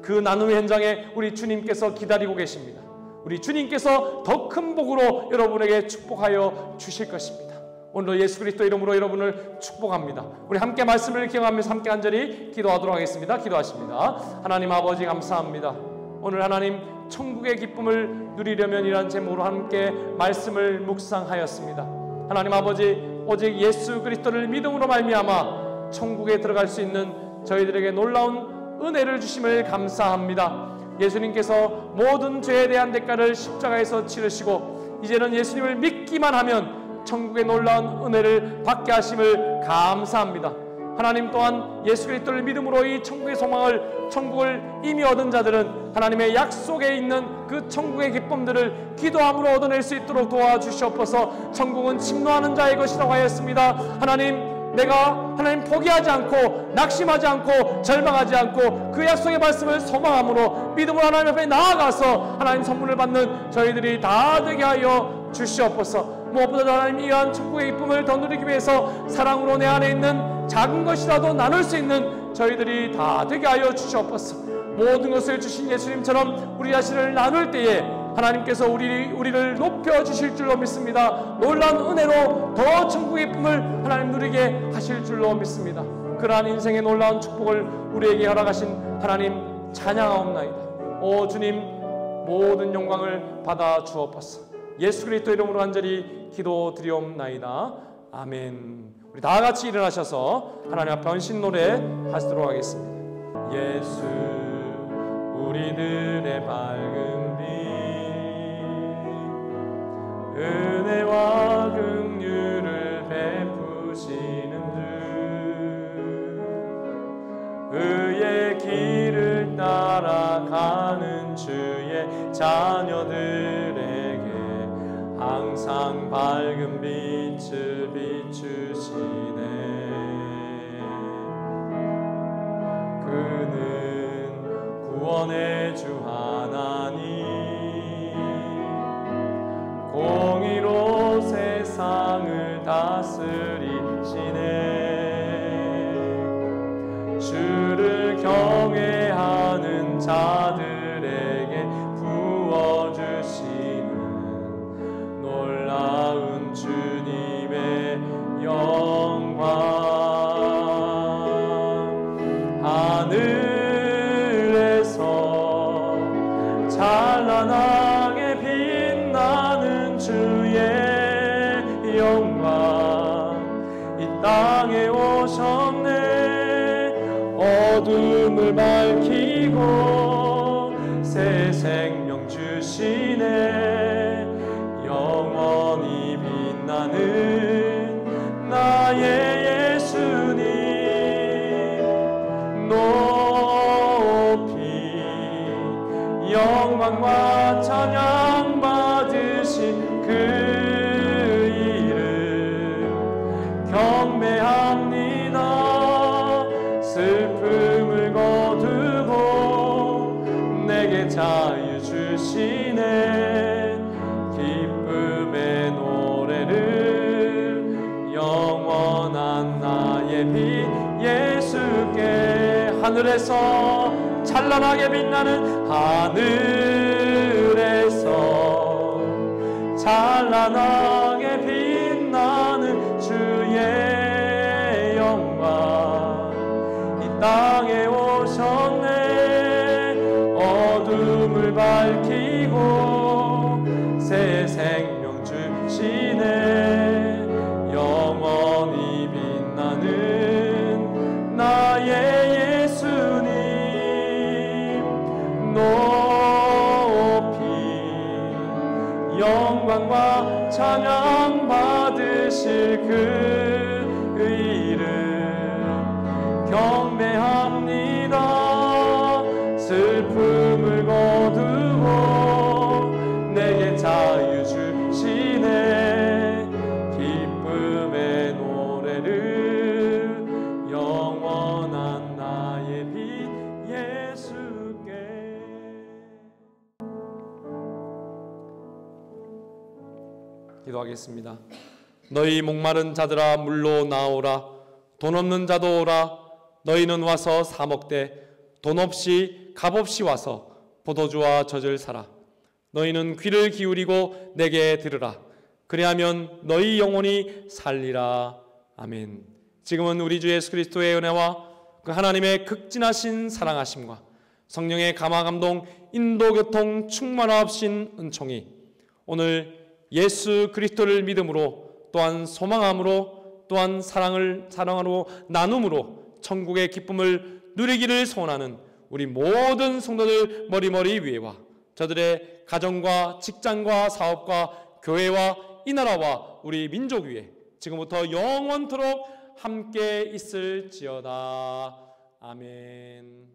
그 나눔의 현장에 우리 주님께서 기다리고 계십니다. 우리 주님께서 더 큰 복으로 여러분에게 축복하여 주실 것입니다. 오늘도 예수 그리스도 이름으로 여러분을 축복합니다. 우리 함께 말씀을 기억하면서 함께 간절히 기도하도록 하겠습니다. 기도하십니다. 하나님 아버지, 감사합니다. 오늘 하나님 천국의 기쁨을 누리려면 이란 제목으로 함께 말씀을 묵상하였습니다. 하나님 아버지, 오직 예수 그리스도를 믿음으로 말미암아 천국에 들어갈 수 있는 저희들에게 놀라운 은혜를 주심을 감사합니다. 예수님께서 모든 죄에 대한 대가를 십자가에서 치르시고 이제는 예수님을 믿기만 하면 천국의 놀라운 은혜를 받게 하심을 감사합니다. 하나님 또한 예수 그리스도를 믿음으로 이 천국의 소망을, 천국을 이미 얻은 자들은 하나님의 약속에 있는 그 천국의 기쁨들을 기도함으로 얻어낼 수 있도록 도와주시옵소서. 천국은 침노하는 자의 것이라고 하였습니다. 하나님, 내가 하나님 포기하지 않고 낙심하지 않고 절망하지 않고 그 약속의 말씀을 소망함으로 믿음으로 하나님 앞에 나아가서 하나님 선물을 받는 저희들이 다 되게 하여 주시옵소서. 무엇보다 하나님 이러한 천국의 기쁨을 더 누리기 위해서 사랑으로 내 안에 있는 작은 것이라도 나눌 수 있는 저희들이 다 되게 하여 주시옵소서. 모든 것을 주신 예수님처럼 우리 자신을 나눌 때에 하나님께서 우리를 높여주실 줄로 믿습니다. 놀라운 은혜로 더 천국의 기쁨을 하나님 누리게 하실 줄로 믿습니다. 그러한 인생의 놀라운 축복을 우리에게 허락하신 하나님 찬양하옵나이다. 오 주님, 모든 영광을 받아 주옵소서. 예수 그리스도 이름으로 간절히 기도드리옵나이다. 아멘. 우리 다 같이 일어나셔서 하나님 앞에 헌신 노래 하시도록 하겠습니다. 예수 우리들의 밝은 빛, 은혜와 긍휼을 베푸시는 주, 의의 길을 따라가는 주의 자녀들에게 항상 밝은 빛을 비추시네. 그는 구원의 주 하나님, 공의로 세상을 다스리시네. 주를 경외하는 자들에게 부어주시는 놀라운 주님의 영광. 하늘에서 찬란하게 영광과 찬양 받으신 그 이름 경배합니다. 슬픔을 거두고 내게 자유 주시네. 기쁨의 노래를 영원한 나의 빛 예수께. 하늘에서 찬란하게 빛나는 하늘에서 찬란하게 빛나는 주의 영광 이 땅에 오셨네. 어둠을 밝히고 새 생명 주시네. 영원히 빛나는 나의 예수님 높이 영광과 찬양 받으실 그 이름 경배합니다. 슬픔을 거두고 내게 자유 주시네. 기쁨의 노래를 영원한 나의 빛 예수께. 기도하겠습니다. 너희 목마른 자들아 물로 나오라. 돈 없는 자도 오라. 너희는 와서 사 먹되 돈 없이 값 없이 와서 포도주와 젖을 사라. 너희는 귀를 기울이고 내게 들으라. 그리하면 너희 영혼이 살리라. 아멘. 지금은 우리 주 예수 그리스도의 은혜와 그 하나님의 극진하신 사랑하심과 성령의 감화 감동 인도 교통 충만하신 은총이 오늘 예수 그리스도를 믿음으로 또한 소망함으로 또한 사랑으로 나눔으로 천국의 기쁨을 누리기를 소원하는 우리 모든 성도들 머리머리 위에와 저들의 가정과 직장과 사업과 교회와 이 나라와 우리 민족 위에 지금부터 영원토록 함께 있을지어다. 아멘.